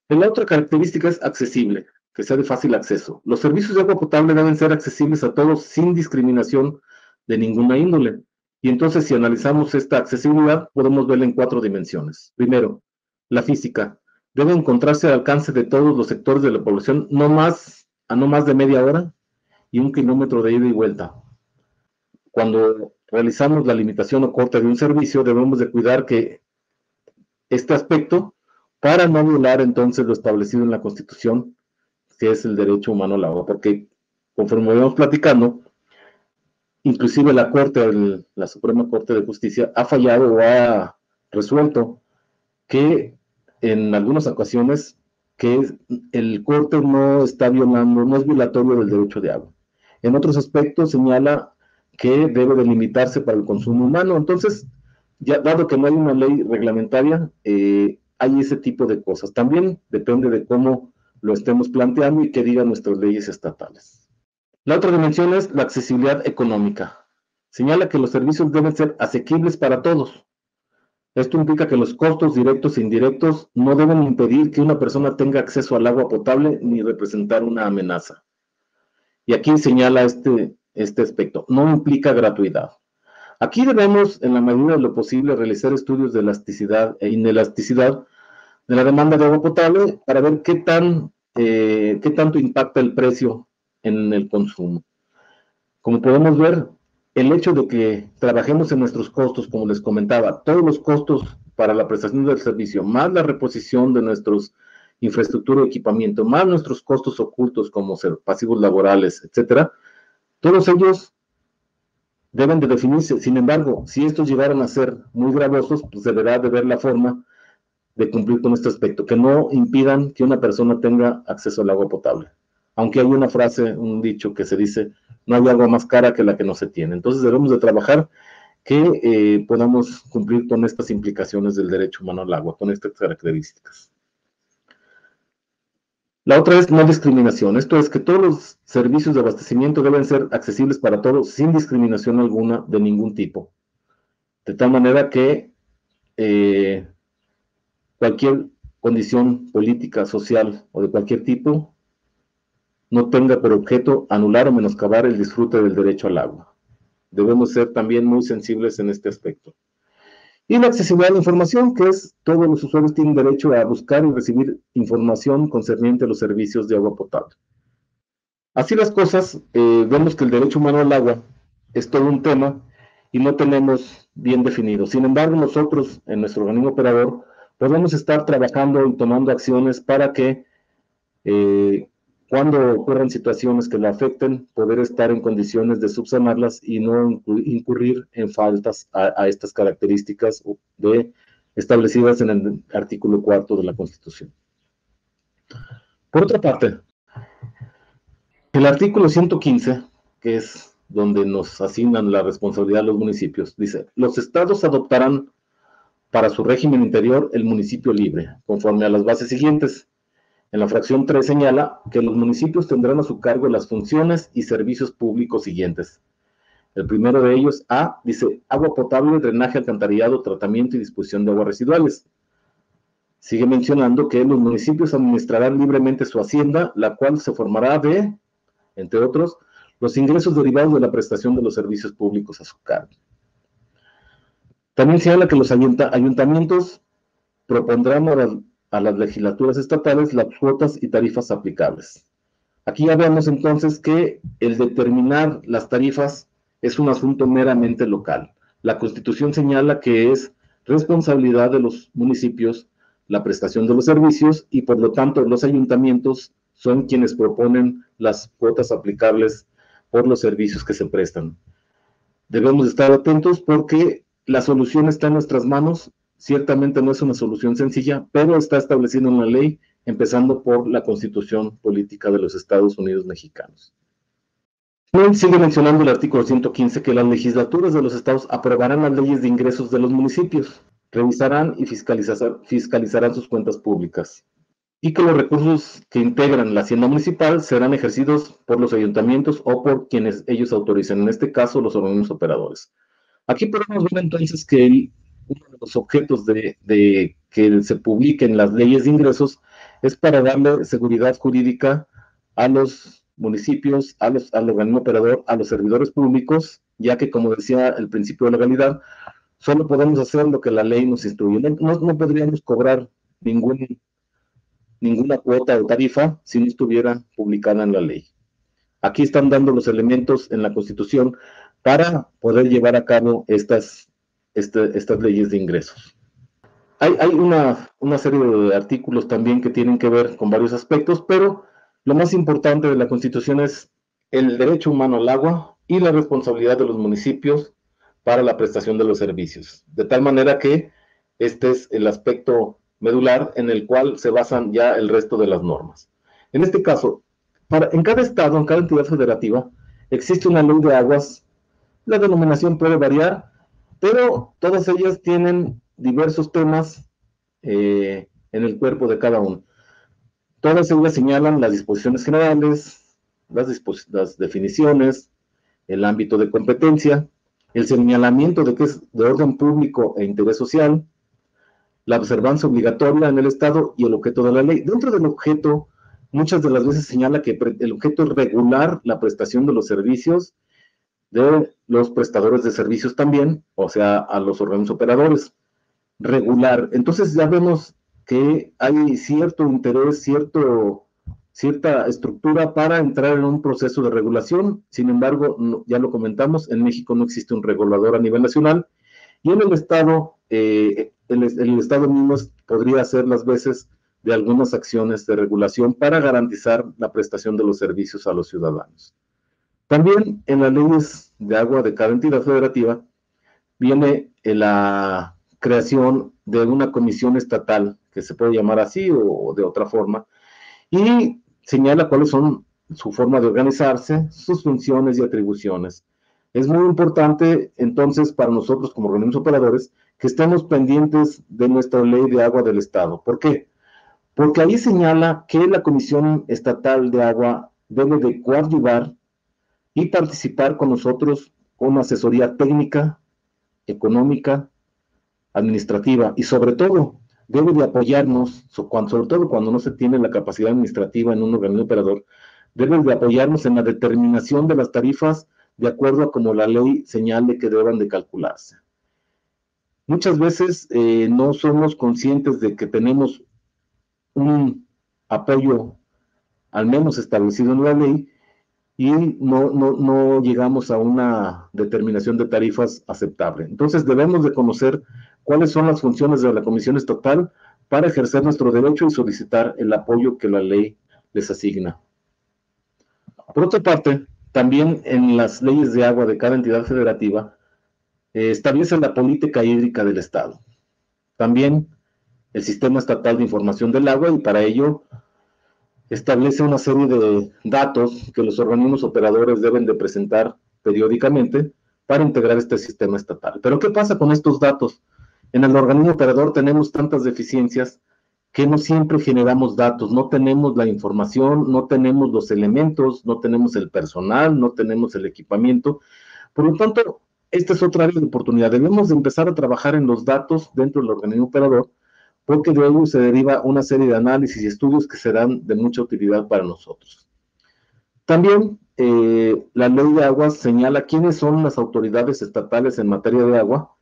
La otra característica es accesible, que sea de fácil acceso. Los servicios de agua potable deben ser accesibles a todos sin discriminación de ninguna índole. Y entonces, si analizamos esta accesibilidad, podemos verla en 4 dimensiones. Primero, la física. Debe encontrarse al alcance de todos los sectores de la población, no más de media hora y 1 kilómetro de ida y vuelta. Cuando realizamos la limitación o corte de un servicio, debemos de cuidar que este aspecto, para no violar entonces lo establecido en la Constitución, que es el derecho humano al agua, porque conforme vamos platicando, inclusive la Suprema Corte de Justicia ha fallado o ha resuelto que en algunas ocasiones que el corte no está violando, no es violatorio del derecho de agua. En otros aspectos señala que debe delimitarse para el consumo humano. Entonces, ya dado que no hay una ley reglamentaria, hay ese tipo de cosas. También depende de cómo lo estemos planteando y qué digan nuestras leyes estatales. La otra dimensión es la accesibilidad económica. Señala que los servicios deben ser asequibles para todos. Esto implica que los costos directos e indirectos no deben impedir que una persona tenga acceso al agua potable ni representar una amenaza. Y aquí señala este aspecto. No implica gratuidad. Aquí debemos, en la medida de lo posible, realizar estudios de elasticidad e inelasticidad de la demanda de agua potable para ver qué tanto impacta el precio en el consumo. Como podemos ver, el hecho de que trabajemos en nuestros costos, como les comentaba, todos los costos para la prestación del servicio, más la reposición de nuestros infraestructura y equipamiento, más nuestros costos ocultos como ser pasivos laborales, etcétera, todos ellos deben de definirse. Sin embargo, si estos llegaran a ser muy gravosos, pues deberá de ver la forma de cumplir con este aspecto, que no impidan que una persona tenga acceso al agua potable. Aunque hay una frase, un dicho que se dice, no hay agua más cara que la que no se tiene. Entonces debemos de trabajar que podamos cumplir con estas implicaciones del derecho humano al agua, con estas características. La otra es no discriminación. Esto es que todos los servicios de abastecimiento deben ser accesibles para todos sin discriminación alguna de ningún tipo. De tal manera que cualquier condición política, social o de cualquier tipo no tenga por objeto anular o menoscabar el disfrute del derecho al agua. Debemos ser también muy sensibles en este aspecto. Y la accesibilidad a la información, que es todos los usuarios tienen derecho a buscar y recibir información concerniente a los servicios de agua potable. Así las cosas, vemos que el derecho humano al agua es todo un tema y no tenemos bien definido. Sin embargo, nosotros en nuestro organismo operador podemos estar trabajando y tomando acciones para que cuando ocurran situaciones que la afecten, poder estar en condiciones de subsanarlas y no incurrir en faltas a estas características establecidas en el artículo 4 de la Constitución. Por otra parte, el artículo 115, que es donde nos asignan la responsabilidad a los municipios, dice, los estados adoptarán para su régimen interior el municipio libre, conforme a las bases siguientes. En la fracción 3 señala que los municipios tendrán a su cargo las funciones y servicios públicos siguientes. El primero de ellos, A, dice, agua potable, drenaje, alcantarillado, tratamiento y disposición de aguas residuales. Sigue mencionando que los municipios administrarán libremente su hacienda, la cual se formará de, entre otros, los ingresos derivados de la prestación de los servicios públicos a su cargo. También señala que los ayuntamientos propondrán a las legislaturas estatales las cuotas y tarifas aplicables. Aquí ya vemos entonces que el determinar las tarifas es un asunto meramente local. La Constitución señala que es responsabilidad de los municipios la prestación de los servicios y por lo tanto los ayuntamientos son quienes proponen las cuotas aplicables por los servicios que se prestan. Debemos estar atentos porque la solución está en nuestras manos. Ciertamente no es una solución sencilla, pero está establecido en la ley, empezando por la Constitución Política de los Estados Unidos Mexicanos. Sigue mencionando el artículo 115 que las legislaturas de los estados aprobarán las leyes de ingresos de los municipios, revisarán y fiscalizarán sus cuentas públicas, y que los recursos que integran la hacienda municipal serán ejercidos por los ayuntamientos o por quienes ellos autoricen, en este caso los organismos operadores. Aquí podemos ver entonces que uno de los objetos de que se publiquen las leyes de ingresos es para darle seguridad jurídica a los municipios, al organismo operador, a los servidores públicos, ya que, como decía el principio de legalidad, solo podemos hacer lo que la ley nos instruye. No podríamos cobrar ninguna cuota o tarifa si no estuviera publicada en la ley. Aquí están dando los elementos en la Constitución para poder llevar a cabo estas leyes de ingresos. Hay una serie de artículos también que tienen que ver con varios aspectos, pero lo más importante de la Constitución es el derecho humano al agua y la responsabilidad de los municipios para la prestación de los servicios. De tal manera que este es el aspecto medular en el cual se basan ya el resto de las normas. En este caso, en cada estado, en cada entidad federativa, existe una ley de aguas. La denominación puede variar, pero todas ellas tienen diversos temas en el cuerpo de cada uno. Todas ellas señalan las disposiciones generales, las definiciones, el ámbito de competencia, el señalamiento de que es de orden público e interés social, la observancia obligatoria en el Estado y el objeto de la ley. Dentro del objeto, muchas de las veces señala que el objeto es regular la prestación de los servicios de los prestadores de servicios también, o sea, a los órganos operadores. Regular. Entonces ya vemos que hay cierto interés, cierta estructura para entrar en un proceso de regulación. Sin embargo, ya lo comentamos, en México no existe un regulador a nivel nacional, y en el Estado, el Estado mismo podría hacer las veces de algunas acciones de regulación para garantizar la prestación de los servicios a los ciudadanos. También en las leyes de agua de cada entidad federativa viene la creación de una comisión estatal, que se puede llamar así o de otra forma, y señala cuáles son su forma de organizarse, sus funciones y atribuciones. Es muy importante, entonces, para nosotros como organismos operadores, que estemos pendientes de nuestra ley de agua del Estado. ¿Por qué? Porque ahí señala que la Comisión Estatal de Agua debe de coadyuvar y participar con nosotros con asesoría técnica, económica, administrativa, y sobre todo debe de apoyarnos, sobre todo cuando no se tiene la capacidad administrativa en un organismo operador, debe de apoyarnos en la determinación de las tarifas de acuerdo a como la ley señale que deban de calcularse. Muchas veces no somos conscientes de que tenemos un apoyo al menos establecido en la ley, y no llegamos a una determinación de tarifas aceptable. Entonces debemos de conocer cuáles son las funciones de la Comisión Estatal para ejercer nuestro derecho y solicitar el apoyo que la ley les asigna. Por otra parte, también en las leyes de agua de cada entidad federativa establece la política hídrica del Estado. También el Sistema Estatal de Información del Agua, y para ello establece una serie de datos que los organismos operadores deben de presentar periódicamente para integrar este sistema estatal. Pero ¿qué pasa con estos datos? En el organismo operador tenemos tantas deficiencias que no siempre generamos datos, no tenemos la información, no tenemos los elementos, no tenemos el personal, no tenemos el equipamiento. Por lo tanto, esta es otra área de oportunidad. Debemos de empezar a trabajar en los datos dentro del organismo operador, porque de ello se deriva una serie de análisis y estudios que serán de mucha utilidad para nosotros. También la ley de aguas señala quiénes son las autoridades estatales en materia de agua,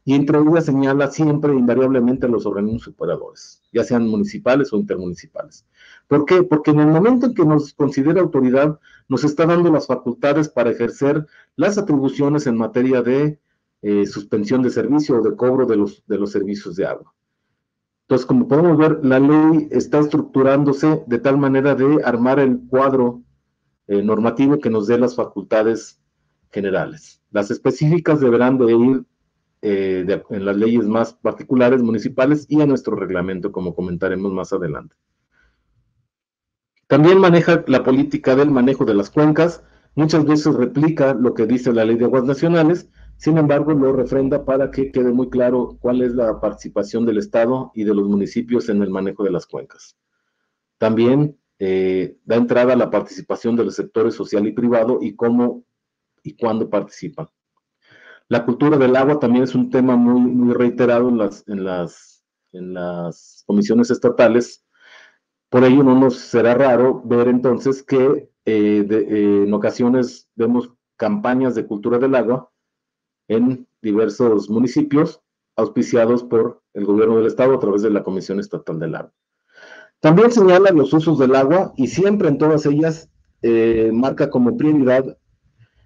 y entre ellas señala siempre invariablemente a los organismos operadores, ya sean municipales o intermunicipales. ¿Por qué? Porque en el momento en que nos considera autoridad, nos está dando las facultades para ejercer las atribuciones en materia de suspensión de servicio o de cobro de los servicios de agua. Entonces, como podemos ver, la ley está estructurándose de tal manera de armar el cuadro normativo que nos dé las facultades generales. Las específicas deberán de ir en las leyes más particulares municipales y a nuestro reglamento, como comentaremos más adelante. También maneja la política del manejo de las cuencas. Muchas veces replica lo que dice la Ley de Aguas Nacionales, sin embargo lo refrenda para que quede muy claro cuál es la participación del Estado y de los municipios en el manejo de las cuencas. También da entrada a la participación de los sectores social y privado y cómo y cuándo participan. La cultura del agua también es un tema muy reiterado en las comisiones estatales. Por ello no nos será raro ver entonces que en ocasiones vemos campañas de cultura del agua en diversos municipios auspiciados por el gobierno del estado a través de la Comisión Estatal del Agua. También señala los usos del agua y siempre en todas ellas marca como prioridad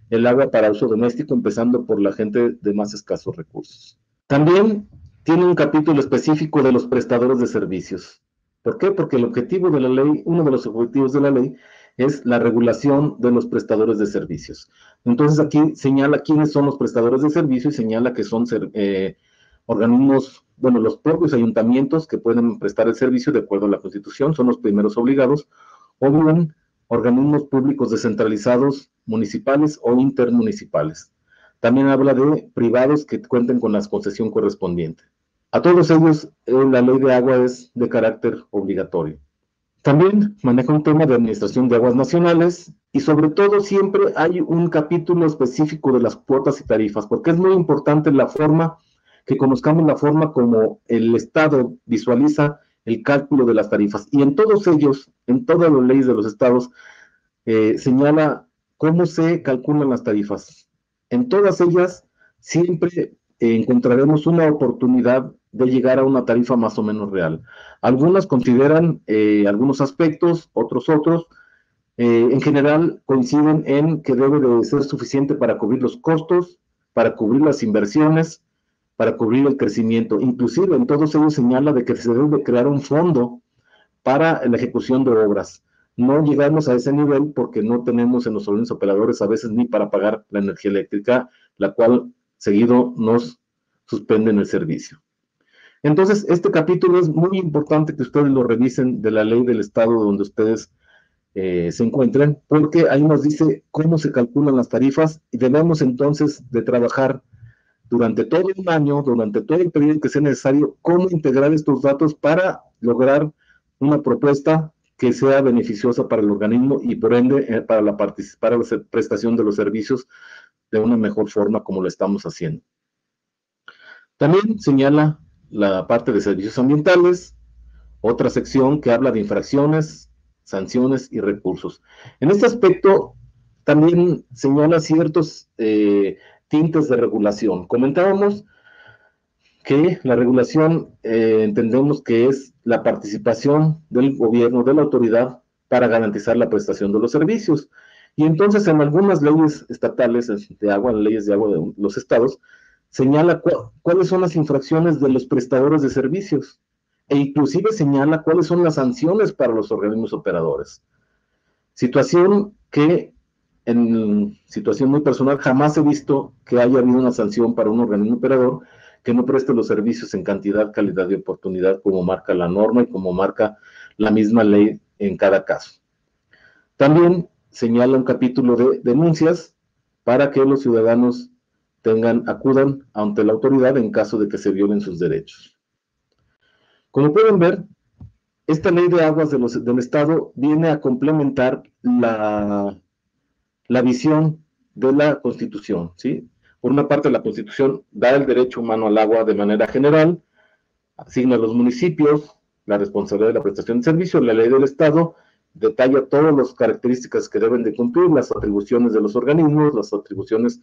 el agua para uso doméstico, empezando por la gente de más escasos recursos. También tiene un capítulo específico de los prestadores de servicios. ¿Por qué? Porque el objetivo de la ley, uno de los objetivos de la ley, es la regulación de los prestadores de servicios. Entonces aquí señala quiénes son los prestadores de servicios y señala que son organismos, bueno, los propios ayuntamientos que pueden prestar el servicio de acuerdo a la Constitución, son los primeros obligados, o bien organismos públicos descentralizados, municipales o intermunicipales. También habla de privados que cuenten con la concesión correspondiente. A todos ellos, la ley de agua es de carácter obligatorio. También maneja un tema de administración de aguas nacionales y sobre todo siempre hay un capítulo específico de las cuotas y tarifas, porque es muy importante que conozcamos la forma como el Estado visualiza el cálculo de las tarifas. Y en todos ellos, en todas las leyes de los estados, señala cómo se calculan las tarifas. En todas ellas siempre encontraremos una oportunidad de llegar a una tarifa más o menos real. Algunas consideran algunos aspectos, otros. En general coinciden en que debe de ser suficiente para cubrir los costos, para cubrir las inversiones, para cubrir el crecimiento. Inclusive en todos ellos señala de que se debe de crear un fondo para la ejecución de obras. No llegamos a ese nivel porque no tenemos en los organismos operadores a veces ni para pagar la energía eléctrica, la cual seguido nos suspenden el servicio. Entonces, este capítulo es muy importante que ustedes lo revisen de la ley del estado donde ustedes se encuentren, porque ahí nos dice cómo se calculan las tarifas y debemos entonces de trabajar durante todo un año, durante todo el periodo que sea necesario, cómo integrar estos datos para lograr una propuesta que sea beneficiosa para el organismo y por ende para la prestación de los servicios de una mejor forma como lo estamos haciendo. También señala la parte de servicios ambientales, otra sección que habla de infracciones, sanciones y recursos. En este aspecto también señala ciertos tintes de regulación. Comentábamos que la regulación entendemos que es la participación del gobierno, de la autoridad, para garantizar la prestación de los servicios. Y entonces en algunas leyes estatales de agua, en leyes de agua de los estados, señala cuáles son las infracciones de los prestadores de servicios e inclusive señala cuáles son las sanciones para los organismos operadores. Situación que en situación muy personal jamás he visto que haya habido una sanción para un organismo operador que no preste los servicios en cantidad, calidad y oportunidad como marca la norma y como marca la misma ley en cada caso. También señala un capítulo de denuncias para que los ciudadanos acudan ante la autoridad en caso de que se violen sus derechos. Como pueden ver, esta ley de aguas del Estado viene a complementar la visión de la Constitución, ¿sí? Por una parte, la Constitución da el derecho humano al agua de manera general, asigna a los municipios la responsabilidad de la prestación de servicios, la ley del Estado detalla todas las características que deben de cumplir, las atribuciones de los organismos, las atribuciones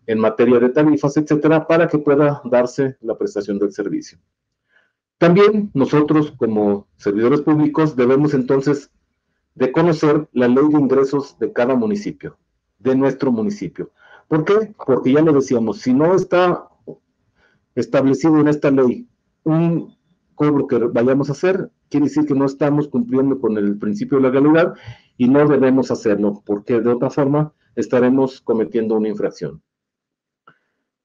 en materia de tarifas, etcétera, para que pueda darse la prestación del servicio. También nosotros, como servidores públicos, debemos entonces de conocer la ley de ingresos de cada municipio, de nuestro municipio. ¿Por qué? Porque ya lo decíamos, si no está establecido en esta ley un cobro que vayamos a hacer, quiere decir que no estamos cumpliendo con el principio de la legalidad y no debemos hacerlo, porque de otra forma estaremos cometiendo una infracción.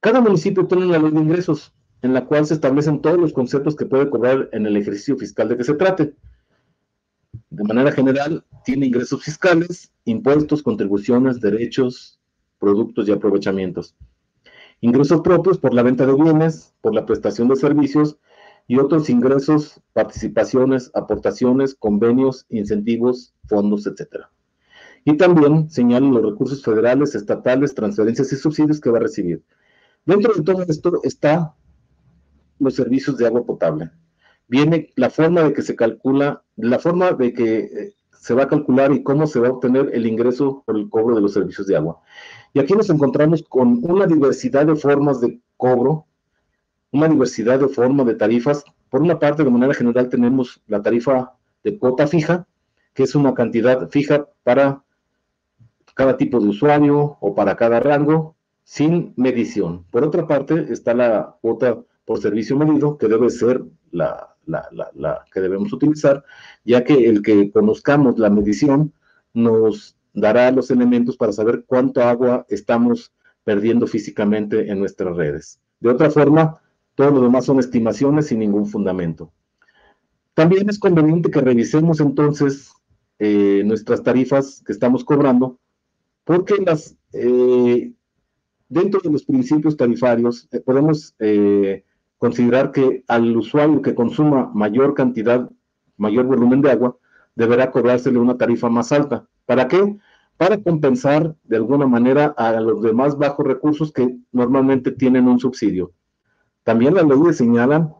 Cada municipio tiene una ley de ingresos en la cual se establecen todos los conceptos que puede cobrar en el ejercicio fiscal de que se trate. De manera general, tiene ingresos fiscales, impuestos, contribuciones, derechos, productos y aprovechamientos. Ingresos propios por la venta de bienes, por la prestación de servicios y otros ingresos, participaciones, aportaciones, convenios, incentivos, fondos, etc. Y también señalan los recursos federales, estatales, transferencias y subsidios que va a recibir. Dentro de todo esto está los servicios de agua potable. Viene la forma de que se calcula, la forma de que se va a calcular y cómo se va a obtener el ingreso por el cobro de los servicios de agua. Y aquí nos encontramos con una diversidad de formas de cobro, una diversidad de formas de tarifas. Por una parte, de manera general, tenemos la tarifa de cuota fija, que es una cantidad fija para cada tipo de usuario o para cada rango, sin medición. Por otra parte, está la cuota por servicio medido, que debe ser la que debemos utilizar, ya que el que conozcamos la medición nos dará los elementos para saber cuánto agua estamos perdiendo físicamente en nuestras redes. De otra forma, todo lo demás son estimaciones sin ningún fundamento. También es conveniente que revisemos entonces nuestras tarifas que estamos cobrando, porque dentro de los principios tarifarios podemos considerar que al usuario que consuma mayor cantidad, mayor volumen de agua, deberá cobrársele una tarifa más alta. ¿Para qué? Para compensar de alguna manera a los demás bajos recursos que normalmente tienen un subsidio. También las leyes señalan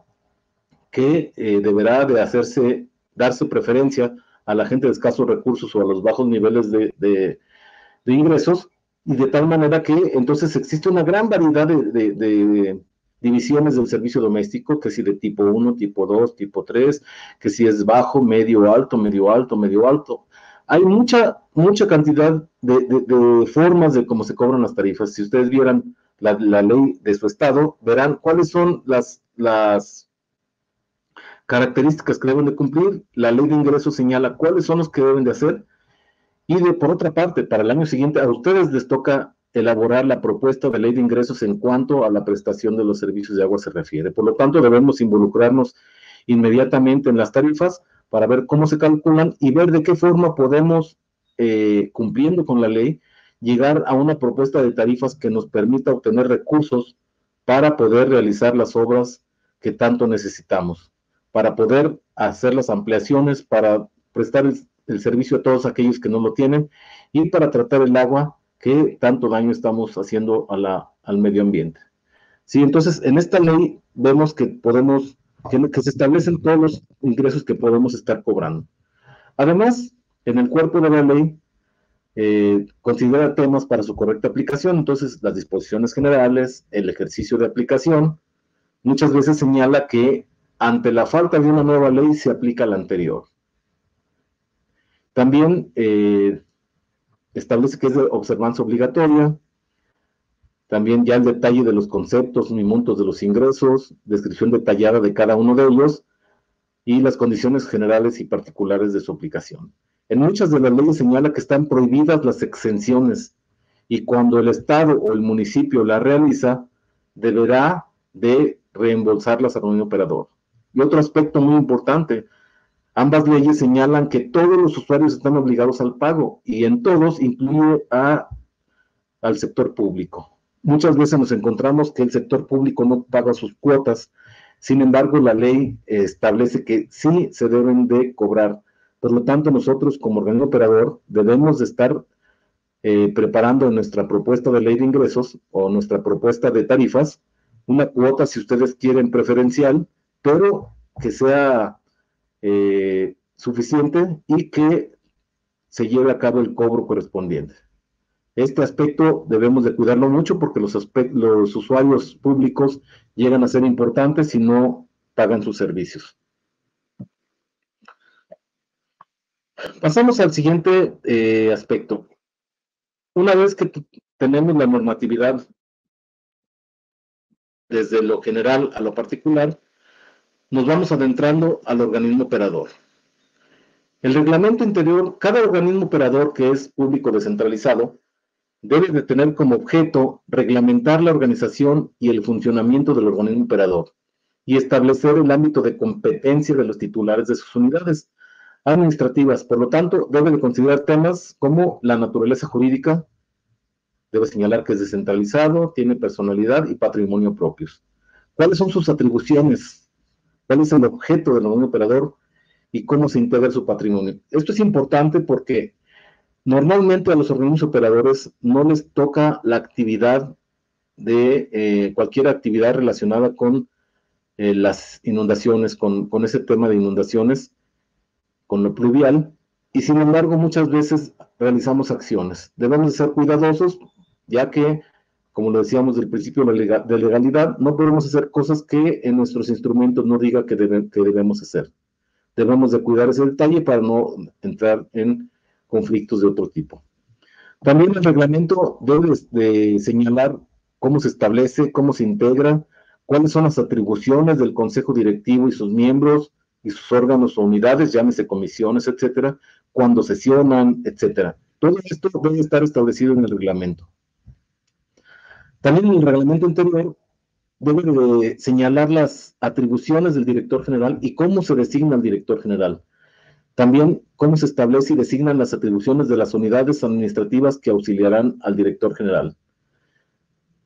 que deberá de darse preferencia a la gente de escasos recursos o a los bajos niveles de ingresos, y de tal manera que entonces existe una gran variedad de divisiones del servicio doméstico, que si de tipo 1, tipo 2, tipo 3, que si es bajo, medio, alto, medio alto, medio alto. Hay mucha cantidad de formas de cómo se cobran las tarifas. Si ustedes vieran la ley de su estado, verán cuáles son las características que deben de cumplir. La ley de ingresos señala cuáles son los que deben de hacer. Y por otra parte, para el año siguiente, a ustedes les toca elaborar la propuesta de ley de ingresos en cuanto a la prestación de los servicios de agua se refiere. Por lo tanto, debemos involucrarnos inmediatamente en las tarifas para ver cómo se calculan y ver de qué forma podemos, cumpliendo con la ley, llegar a una propuesta de tarifas que nos permita obtener recursos para poder realizar las obras que tanto necesitamos, para poder hacer las ampliaciones, para prestar el servicio a todos aquellos que no lo tienen y para tratar el agua que tanto daño estamos haciendo al medio ambiente. Sí, entonces en esta ley vemos que que se establecen todos los ingresos que podemos estar cobrando. Además, en el cuerpo de la ley considera temas para su correcta aplicación, entonces las disposiciones generales, el ejercicio de aplicación, muchas veces señala que ante la falta de una nueva ley se aplica la anterior. También establece que es de observancia obligatoria. También ya el detalle de los conceptos y montos de los ingresos, descripción detallada de cada uno de ellos y las condiciones generales y particulares de su aplicación. En muchas de las leyes señala que están prohibidas las exenciones y cuando el Estado o el municipio la realiza, deberá de reembolsarlas al operador. Y otro aspecto muy importante, ambas leyes señalan que todos los usuarios están obligados al pago y en todos incluye al sector público. Muchas veces nos encontramos que el sector público no paga sus cuotas, sin embargo la ley establece que sí se deben de cobrar. Por lo tanto, nosotros como organismo operador debemos de estar preparando nuestra propuesta de ley de ingresos o nuestra propuesta de tarifas, una cuota si ustedes quieren preferencial, pero que sea suficiente y que se lleve a cabo el cobro correspondiente. Este aspecto debemos de cuidarlo mucho porque los usuarios públicos llegan a ser importantes si no pagan sus servicios. Pasamos al siguiente aspecto. Una vez que tenemos la normatividad desde lo general a lo particular, nos vamos adentrando al organismo operador. El reglamento interior, cada organismo operador que es público descentralizado, debe de tener como objeto reglamentar la organización y el funcionamiento del organismo operador y establecer el ámbito de competencia de los titulares de sus unidades administrativas. Por lo tanto, debe de considerar temas como la naturaleza jurídica, debe señalar que es descentralizado, tiene personalidad y patrimonio propios. ¿Cuáles son sus atribuciones? ¿Cuál es el objeto del organismo operador? Y cómo se integra su patrimonio. Esto es importante porque normalmente a los organismos operadores no les toca la actividad de cualquier actividad relacionada con las inundaciones, con ese tema de inundaciones, con lo pluvial, y sin embargo muchas veces realizamos acciones. Debemos de ser cuidadosos, ya que, como lo decíamos del principio de legalidad, no podemos hacer cosas que en nuestros instrumentos no diga que debemos hacer. Debemos de cuidar ese detalle para no entrar en conflictos de otro tipo. También el reglamento debe de señalar cómo se establece, cómo se integra, cuáles son las atribuciones del consejo directivo y sus miembros y sus órganos o unidades, llámese comisiones, etcétera, cuando sesionan, etcétera. Todo esto debe estar establecido en el reglamento. También en el reglamento interior debe de señalar las atribuciones del director general y cómo se designa el director general. También cómo se establece y designan las atribuciones de las unidades administrativas que auxiliarán al director general.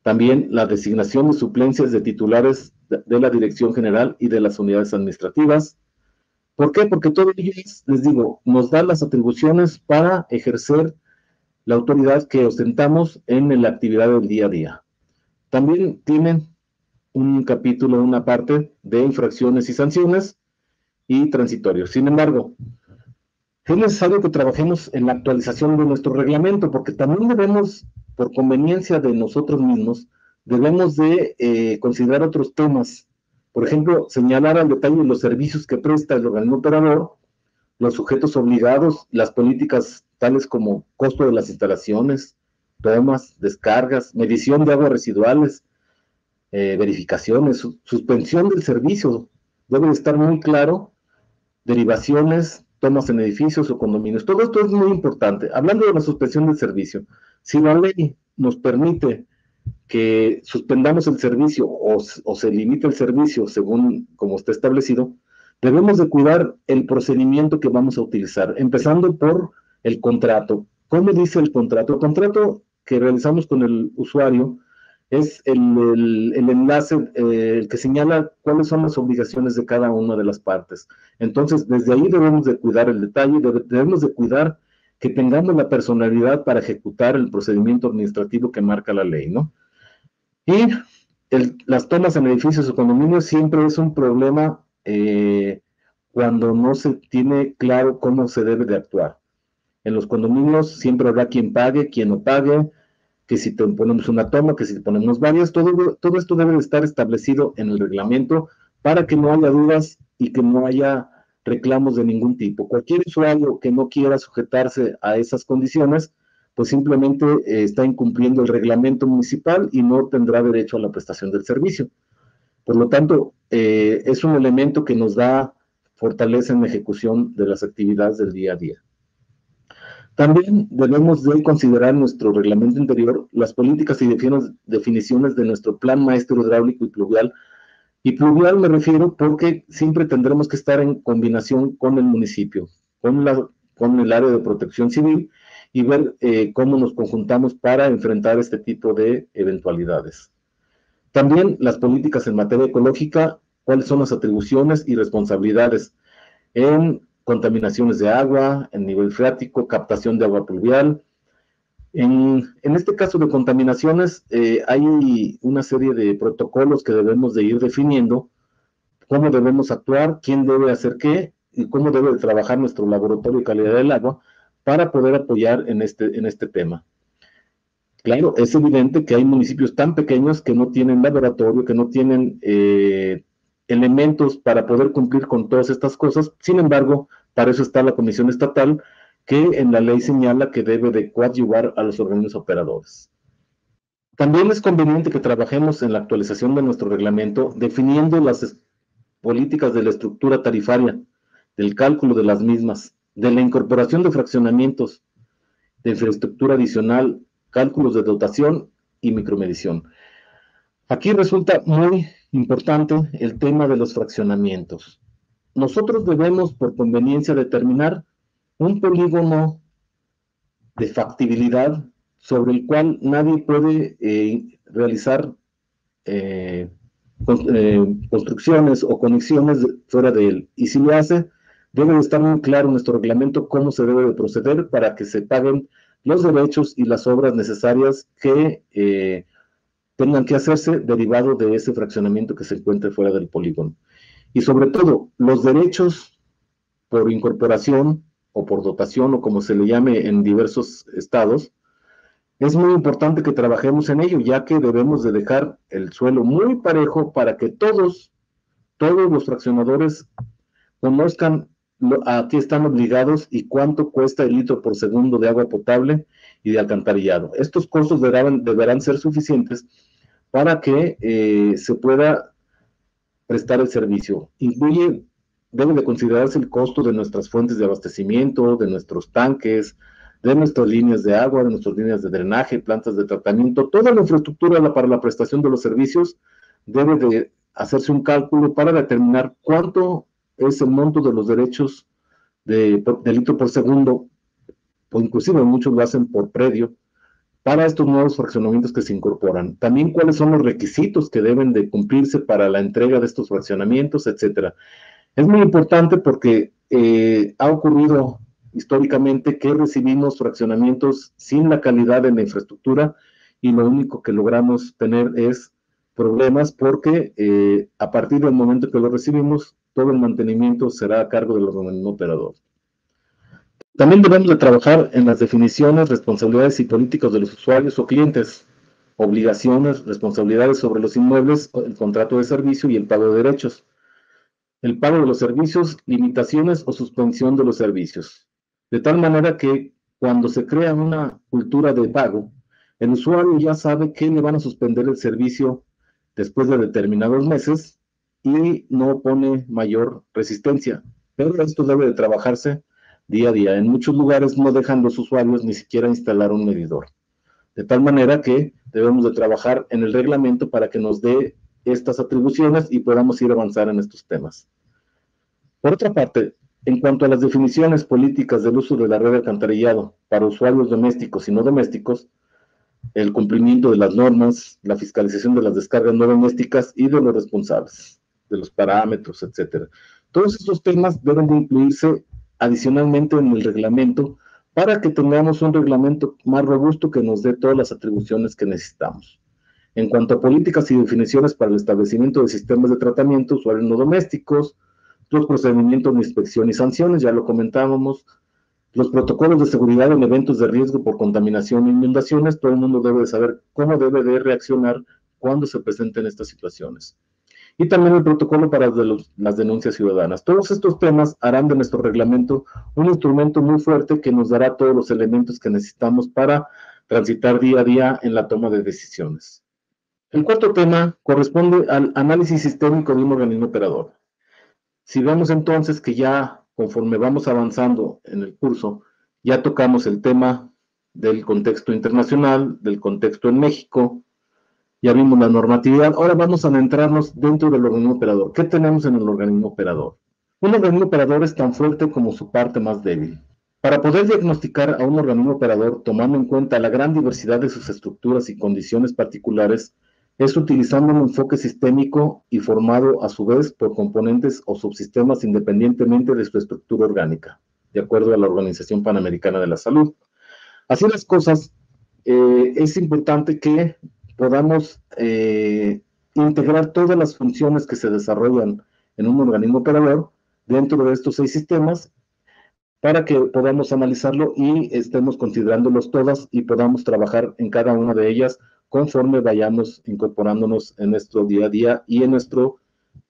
También la designación de suplencias de titulares de la dirección general y de las unidades administrativas. ¿Por qué? Porque todo ello, les digo, nos da las atribuciones para ejercer la autoridad que ostentamos en la actividad del día a día. También tienen un capítulo, una parte de infracciones y sanciones y transitorios. Sin embargo, es necesario que trabajemos en la actualización de nuestro reglamento, porque también debemos, por conveniencia de nosotros mismos, debemos de considerar otros temas. Por ejemplo, señalar al detalle los servicios que presta el organismo operador, los sujetos obligados, las políticas tales como costo de las instalaciones, tomas, descargas, medición de aguas residuales, verificaciones, suspensión del servicio. Debe de estar muy claro, derivaciones, tomas en edificios o condominios. Todo esto es muy importante. Hablando de la suspensión del servicio, si la ley nos permite que suspendamos el servicio o se limite el servicio según como está establecido, debemos de cuidar el procedimiento que vamos a utilizar, empezando por el contrato. ¿Cómo dice el contrato? El contrato que realizamos con el usuario es el enlace el que señala cuáles son las obligaciones de cada una de las partes. Entonces, desde ahí debemos de cuidar el detalle, debemos de cuidar que tengamos la personalidad para ejecutar el procedimiento administrativo que marca la ley, ¿no? Y las tomas en edificios o condominios siempre es un problema cuando no se tiene claro cómo se debe de actuar. En los condominios siempre habrá quien pague, quien no pague, que si te ponemos una toma, que si te ponemos varias, todo esto debe de estar establecido en el reglamento para que no haya dudas y que no haya reclamos de ningún tipo. Cualquier usuario que no quiera sujetarse a esas condiciones, pues simplemente está incumpliendo el reglamento municipal y no tendrá derecho a la prestación del servicio. Por lo tanto, es un elemento que nos da fortaleza en la ejecución de las actividades del día a día. También debemos de considerar en nuestro reglamento interior las políticas y definiciones de nuestro plan maestro hidráulico y pluvial. Y pluvial me refiero porque siempre tendremos que estar en combinación con el municipio, con el área de protección civil y ver cómo nos conjuntamos para enfrentar este tipo de eventualidades. También las políticas en materia ecológica, cuáles son las atribuciones y responsabilidades en contaminaciones de agua, en nivel freático, captación de agua pluvial. En este caso de contaminaciones, hay una serie de protocolos que debemos de ir definiendo, cómo debemos actuar, quién debe hacer qué y cómo debe de trabajar nuestro laboratorio de calidad del agua para poder apoyar en este tema. Claro, es evidente que hay municipios tan pequeños que no tienen laboratorio, que no tienen elementos para poder cumplir con todas estas cosas. Sin embargo, para eso está la Comisión Estatal, que en la ley señala que debe de coadyuvar a los organismos operadores. También es conveniente que trabajemos en la actualización de nuestro reglamento, definiendo las políticas de la estructura tarifaria, del cálculo de las mismas, de la incorporación de fraccionamientos, de infraestructura adicional, cálculos de dotación y micromedición. Aquí resulta muy importante el tema de los fraccionamientos. Nosotros debemos, por conveniencia, determinar un polígono de factibilidad sobre el cual nadie puede realizar construcciones o conexiones fuera de él. Y si lo hace, debe de estar muy claro en nuestro reglamento cómo se debe de proceder para que se paguen los derechos y las obras necesarias que tengan que hacerse derivado de ese fraccionamiento que se encuentre fuera del polígono. Y sobre todo, los derechos por incorporación o por dotación o como se le llame en diversos estados, es muy importante que trabajemos en ello, ya que debemos de dejar el suelo muy parejo para que todos los fraccionadores conozcan a qué están obligados y cuánto cuesta el litro por segundo de agua potable y de alcantarillado. Estos costos deberán ser suficientes para que se pueda prestar el servicio. Debe de considerarse el costo de nuestras fuentes de abastecimiento, de nuestros tanques, de nuestras líneas de agua, de nuestras líneas de drenaje, plantas de tratamiento. Toda la infraestructura para la prestación de los servicios debe de hacerse un cálculo para determinar cuánto es el monto de los derechos de litro por segundo, o inclusive muchos lo hacen por predio, para estos nuevos fraccionamientos que se incorporan. También cuáles son los requisitos que deben de cumplirse para la entrega de estos fraccionamientos, etcétera. Es muy importante porque ha ocurrido históricamente que recibimos fraccionamientos sin la calidad de la infraestructura y lo único que logramos tener es problemas porque a partir del momento que lo recibimos, todo el mantenimiento será a cargo del organismo operador. También debemos de trabajar en las definiciones, responsabilidades y políticas de los usuarios o clientes. obligaciones, responsabilidades sobre los inmuebles, el contrato de servicio y el pago de derechos. El pago de los servicios, limitaciones o suspensión de los servicios. De tal manera que cuando se crea una cultura de pago, el usuario ya sabe que le van a suspender el servicio después de determinados meses y no pone mayor resistencia. Pero esto debe de trabajarse día a día. En muchos lugares no dejan los usuarios ni siquiera instalar un medidor. De tal manera que debemos de trabajar en el reglamento para que nos dé estas atribuciones y podamos ir a avanzar en estos temas. Por otra parte, en cuanto a las definiciones políticas del uso de la red de alcantarillado para usuarios domésticos y no domésticos, el cumplimiento de las normas, la fiscalización de las descargas no domésticas y de los responsables, de los parámetros, etcétera. Todos estos temas deben de incluirse adicionalmente en el reglamento para que tengamos un reglamento más robusto que nos dé todas las atribuciones que necesitamos. En cuanto a políticas y definiciones para el establecimiento de sistemas de tratamiento, usuarios no domésticos, los procedimientos de inspección y sanciones, ya lo comentábamos, los protocolos de seguridad en eventos de riesgo por contaminación e inundaciones, todo el mundo debe de saber cómo debe de reaccionar cuando se presenten estas situaciones. Y también el protocolo para las denuncias ciudadanas. Todos estos temas harán de nuestro reglamento un instrumento muy fuerte que nos dará todos los elementos que necesitamos para transitar día a día en la toma de decisiones. El cuarto tema corresponde al análisis sistémico de un organismo operador. Si vemos entonces que ya conforme vamos avanzando en el curso, ya tocamos el tema del contexto internacional, del contexto en México, ya vimos la normatividad, ahora vamos a adentrarnos dentro del organismo operador. ¿Qué tenemos en el organismo operador? Un organismo operador es tan fuerte como su parte más débil. Para poder diagnosticar a un organismo operador tomando en cuenta la gran diversidad de sus estructuras y condiciones particulares, es utilizando un enfoque sistémico y formado a su vez por componentes o subsistemas independientemente de su estructura orgánica, de acuerdo a la Organización Panamericana de la Salud. Así las cosas, es importante que podamos integrar todas las funciones que se desarrollan en un organismo operador dentro de estos 6 sistemas para que podamos analizarlo y estemos considerándolos todas y podamos trabajar en cada una de ellas conforme vayamos incorporándonos en nuestro día a día y en nuestro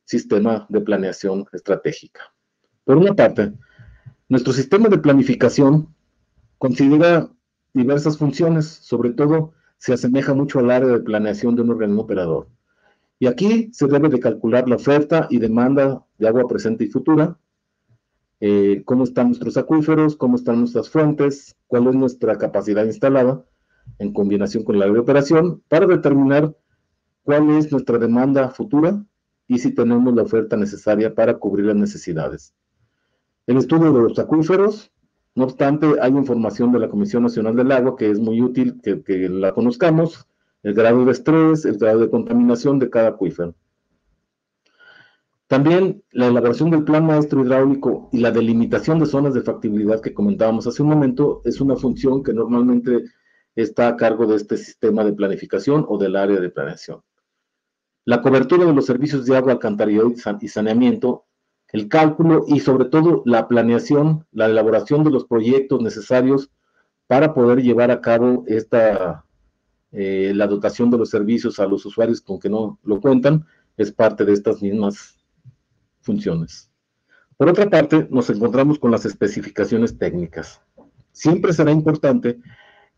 sistema de planeación estratégica. Por una parte, nuestro sistema de planificación considera diversas funciones, sobre todo se asemeja mucho al área de planeación de un organismo operador. Y aquí se debe de calcular la oferta y demanda de agua presente y futura, cómo están nuestros acuíferos, cómo están nuestras fuentes, cuál es nuestra capacidad instalada en combinación con la área de operación para determinar cuál es nuestra demanda futura y si tenemos la oferta necesaria para cubrir las necesidades. El estudio de los acuíferos, no obstante, hay información de la Comisión Nacional del Agua que es muy útil que la conozcamos, el grado de estrés, el grado de contaminación de cada acuífero. También la elaboración del plan maestro hidráulico y la delimitación de zonas de factibilidad que comentábamos hace un momento es una función que normalmente está a cargo de este sistema de planificación o del área de planeación. La cobertura de los servicios de agua, alcantarillado y saneamiento, el cálculo y sobre todo la planeación, la elaboración de los proyectos necesarios para poder llevar a cabo la dotación de los servicios a los usuarios con que no lo cuentan, es parte de estas mismas funciones. Por otra parte, nos encontramos con las especificaciones técnicas. Siempre será importante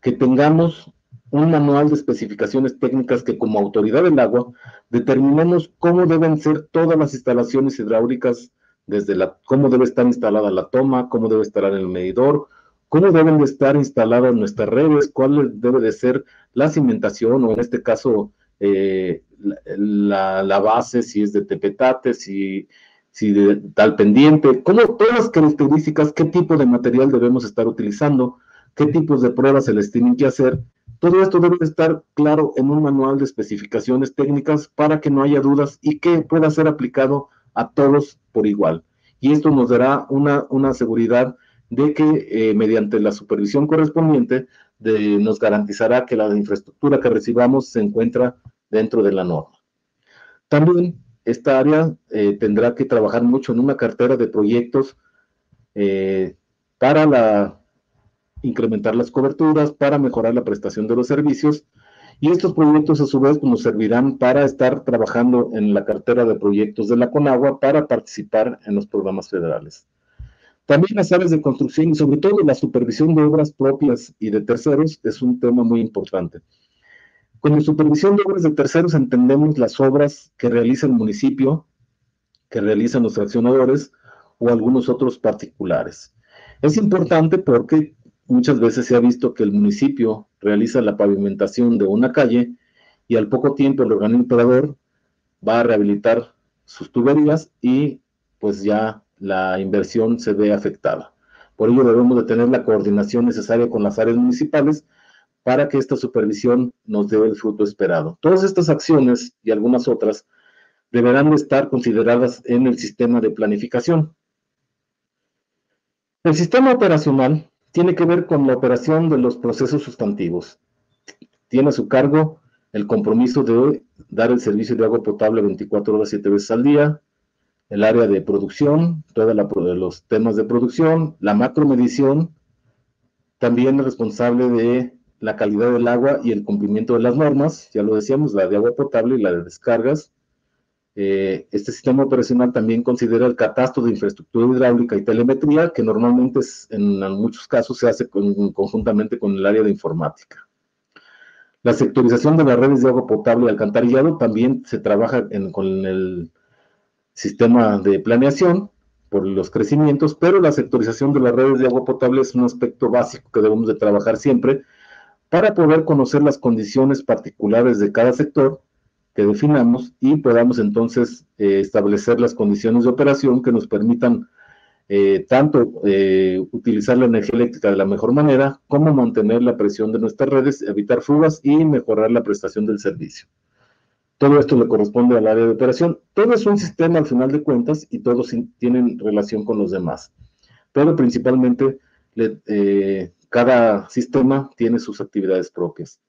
que tengamos un manual de especificaciones técnicas que como autoridad del agua determinemos cómo deben ser todas las instalaciones hidráulicas, desde cómo debe estar instalada la toma, cómo debe estar el medidor, cómo deben de estar instaladas nuestras redes, cuál debe de ser la cimentación o en este caso la base, si es de tepetate, si de tal pendiente, como todas las características, qué tipo de material debemos estar utilizando, qué tipos de pruebas se les tienen que hacer. Todo esto debe estar claro en un manual de especificaciones técnicas para que no haya dudas y que pueda ser aplicado a todos por igual. Y esto nos dará una seguridad de que mediante la supervisión correspondiente nos garantizará que la infraestructura que recibamos se encuentra dentro de la norma. También esta área tendrá que trabajar mucho en una cartera de proyectos para incrementar las coberturas, para mejorar la prestación de los servicios Y estos proyectos a su vez nos servirán para estar trabajando en la cartera de proyectos de la Conagua para participar en los programas federales. También las áreas de construcción y sobre todo la supervisión de obras propias y de terceros es un tema muy importante. Con la supervisión de obras de terceros entendemos las obras que realiza el municipio, que realizan los fraccionadores o algunos otros particulares. Es importante porque muchas veces se ha visto que el municipio realiza la pavimentación de una calle y al poco tiempo el organismo operador va a rehabilitar sus tuberías y pues ya la inversión se ve afectada. Por ello debemos de tener la coordinación necesaria con las áreas municipales para que esta supervisión nos dé el fruto esperado. Todas estas acciones y algunas otras deberán de estar consideradas en el sistema de planificación. El sistema operacional tiene que ver con la operación de los procesos sustantivos. Tiene a su cargo el compromiso de dar el servicio de agua potable 24 horas, 7 veces al día, el área de producción, todos los temas de producción, la macromedición, también es responsable de la calidad del agua y el cumplimiento de las normas, ya lo decíamos, la de agua potable y la de descargas. Este sistema operacional también considera el catastro de infraestructura hidráulica y telemetría, que normalmente en muchos casos se hace conjuntamente con el área de informática. La sectorización de las redes de agua potable y alcantarillado también se trabaja con el sistema de planeación por los crecimientos, pero la sectorización de las redes de agua potable es un aspecto básico que debemos de trabajar siempre para poder conocer las condiciones particulares de cada sector que definamos y podamos entonces establecer las condiciones de operación que nos permitan tanto utilizar la energía eléctrica de la mejor manera, como mantener la presión de nuestras redes, evitar fugas y mejorar la prestación del servicio. Todo esto le corresponde al área de operación. Todo es un sistema al final de cuentas y todos tienen relación con los demás. Pero principalmente cada sistema tiene sus actividades propias.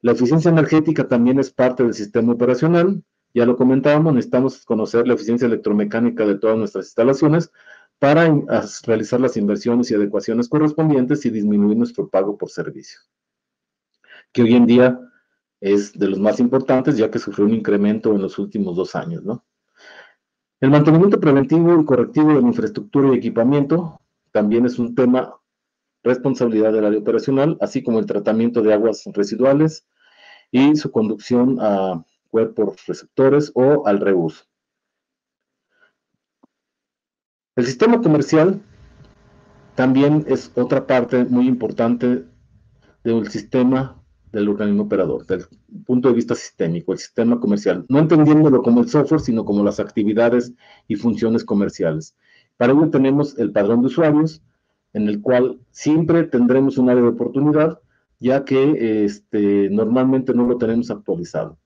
La eficiencia energética también es parte del sistema operacional. Ya lo comentábamos, necesitamos conocer la eficiencia electromecánica de todas nuestras instalaciones para realizar las inversiones y adecuaciones correspondientes y disminuir nuestro pago por servicio, que hoy en día es de los más importantes, ya que sufrió un incremento en los últimos 2 años, ¿no? El mantenimiento preventivo y correctivo de la infraestructura y equipamiento también es un tema responsabilidad del área operacional, así como el tratamiento de aguas residuales y su conducción a cuerpos receptores o al reuso. El sistema comercial también es otra parte muy importante del sistema del organismo operador, desde el punto de vista sistémico, el sistema comercial, no entendiéndolo como el software, sino como las actividades y funciones comerciales. Para ello tenemos el padrón de usuarios, en el cual siempre tendremos un área de oportunidad, ya que normalmente no lo tenemos actualizado.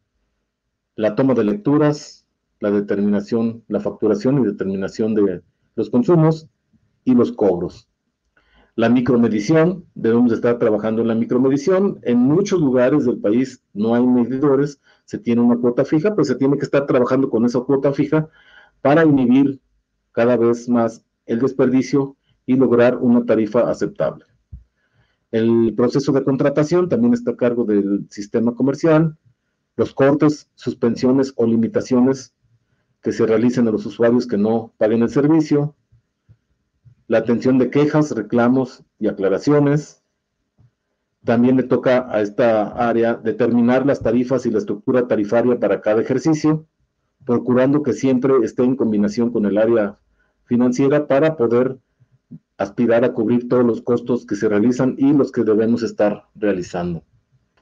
La toma de lecturas, la determinación, la facturación y determinación de los consumos y los cobros. La micromedición, debemos estar trabajando en la micromedición. En muchos lugares del país no hay medidores, se tiene una cuota fija, pues se tiene que estar trabajando con esa cuota fija para inhibir cada vez más el desperdicio y lograr una tarifa aceptable. El proceso de contratación también está a cargo del sistema comercial, los cortes, suspensiones o limitaciones que se realicen a los usuarios que no paguen el servicio, la atención de quejas, reclamos y aclaraciones. También le toca a esta área determinar las tarifas y la estructura tarifaria para cada ejercicio, procurando que siempre esté en combinación con el área financiera para poder aspirar a cubrir todos los costos que se realizan y los que debemos estar realizando.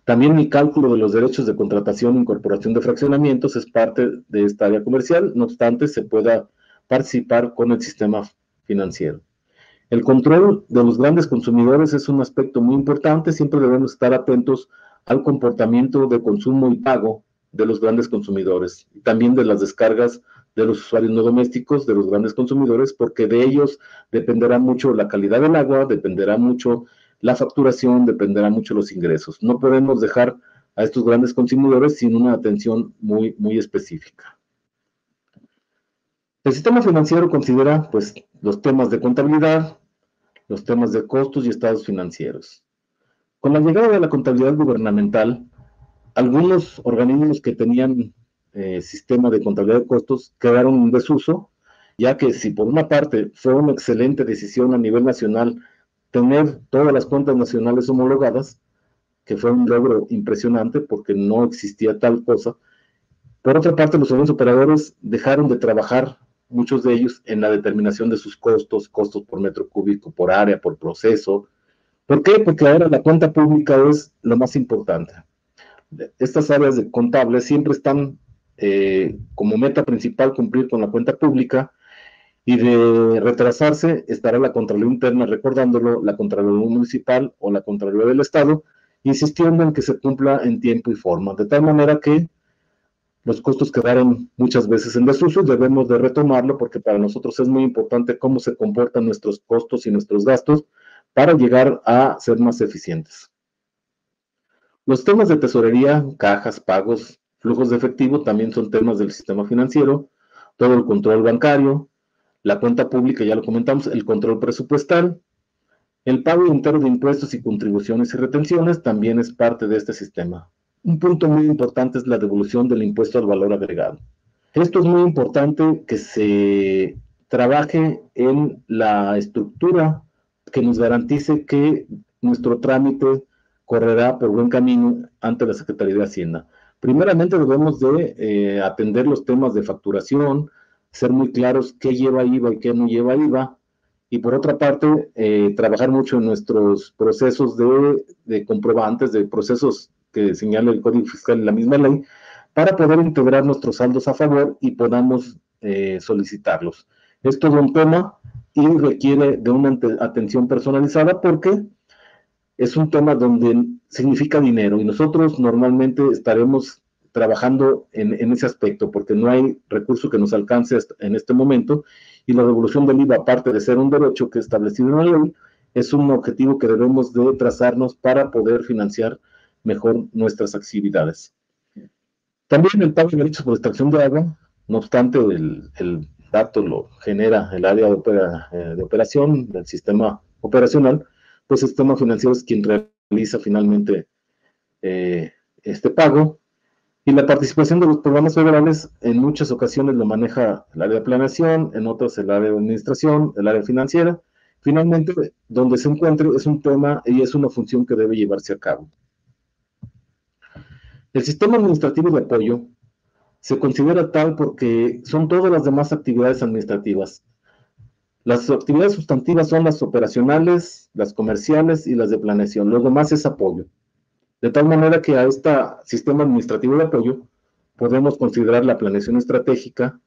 También el cálculo de los derechos de contratación e incorporación de fraccionamientos es parte de esta área comercial, no obstante se pueda participar con el sistema financiero. El control de los grandes consumidores es un aspecto muy importante, siempre debemos estar atentos al comportamiento de consumo y pago de los grandes consumidores, y también de las descargas de los usuarios no domésticos, de los grandes consumidores, porque de ellos dependerá mucho la calidad del agua, dependerá mucho la facturación, dependerá mucho los ingresos. No podemos dejar a estos grandes consumidores sin una atención muy, muy específica. El sistema financiero considera, pues, los temas de contabilidad, los temas de costos y estados financieros. Con la llegada de la contabilidad gubernamental, algunos organismos que tenían sistema de contabilidad de costos quedaron en desuso, ya que si por una parte fue una excelente decisión a nivel nacional tener todas las cuentas nacionales homologadas, que fue un logro impresionante porque no existía tal cosa, por otra parte los organismos operadores dejaron de trabajar, muchos de ellos, en la determinación de sus costos, costos por metro cúbico, por área, por proceso. ¿Por qué? Porque ahora la cuenta pública es lo más importante. Estas áreas de contables siempre están como meta principal cumplir con la cuenta pública, y de retrasarse estará la Contraloría Interna recordándolo, la Contraloría Municipal o la Contraloría del Estado, insistiendo en que se cumpla en tiempo y forma, de tal manera que los costos quedaron muchas veces en desuso y debemos de retomarlo porque para nosotros es muy importante cómo se comportan nuestros costos y nuestros gastos para llegar a ser más eficientes. Los temas de tesorería, cajas, pagos, flujos de efectivo también son temas del sistema financiero, todo el control bancario, la cuenta pública, ya lo comentamos, el control presupuestal, el pago interno de impuestos y contribuciones y retenciones también es parte de este sistema. Un punto muy importante es la devolución del impuesto al valor agregado. Esto es muy importante que se trabaje en la estructura que nos garantice que nuestro trámite correrá por buen camino ante la Secretaría de Hacienda. Primeramente debemos de atender los temas de facturación, ser muy claros qué lleva IVA y qué no lleva IVA, y por otra parte, trabajar mucho en nuestros procesos de comprobantes, de procesos que señala el Código Fiscal y la misma ley, para poder integrar nuestros saldos a favor y podamos solicitarlos. Es todo un tema y requiere de una atención personalizada porque es un tema donde significa dinero y nosotros normalmente estaremos trabajando en ese aspecto porque no hay recurso que nos alcance en este momento y la devolución del IVA, aparte de ser un derecho que es establecido en la ley, es un objetivo que debemos de trazarnos para poder financiar mejor nuestras actividades. También el pago de derechos por extracción de agua, no obstante el dato lo genera el área de operación del sistema operacional, pues el sistema financiero es quien realiza finalmente este pago, y la participación de los programas federales en muchas ocasiones lo maneja el área de planeación, en otras el área de administración, el área financiera. Finalmente, donde se encuentre es un tema y es una función que debe llevarse a cabo. El sistema administrativo de apoyo se considera tal porque son todas las demás actividades administrativas. Las actividades sustantivas son las operacionales, las comerciales y las de planeación. Lo demás es apoyo. De tal manera que a este sistema administrativo de apoyo podemos considerar la planeación estratégica,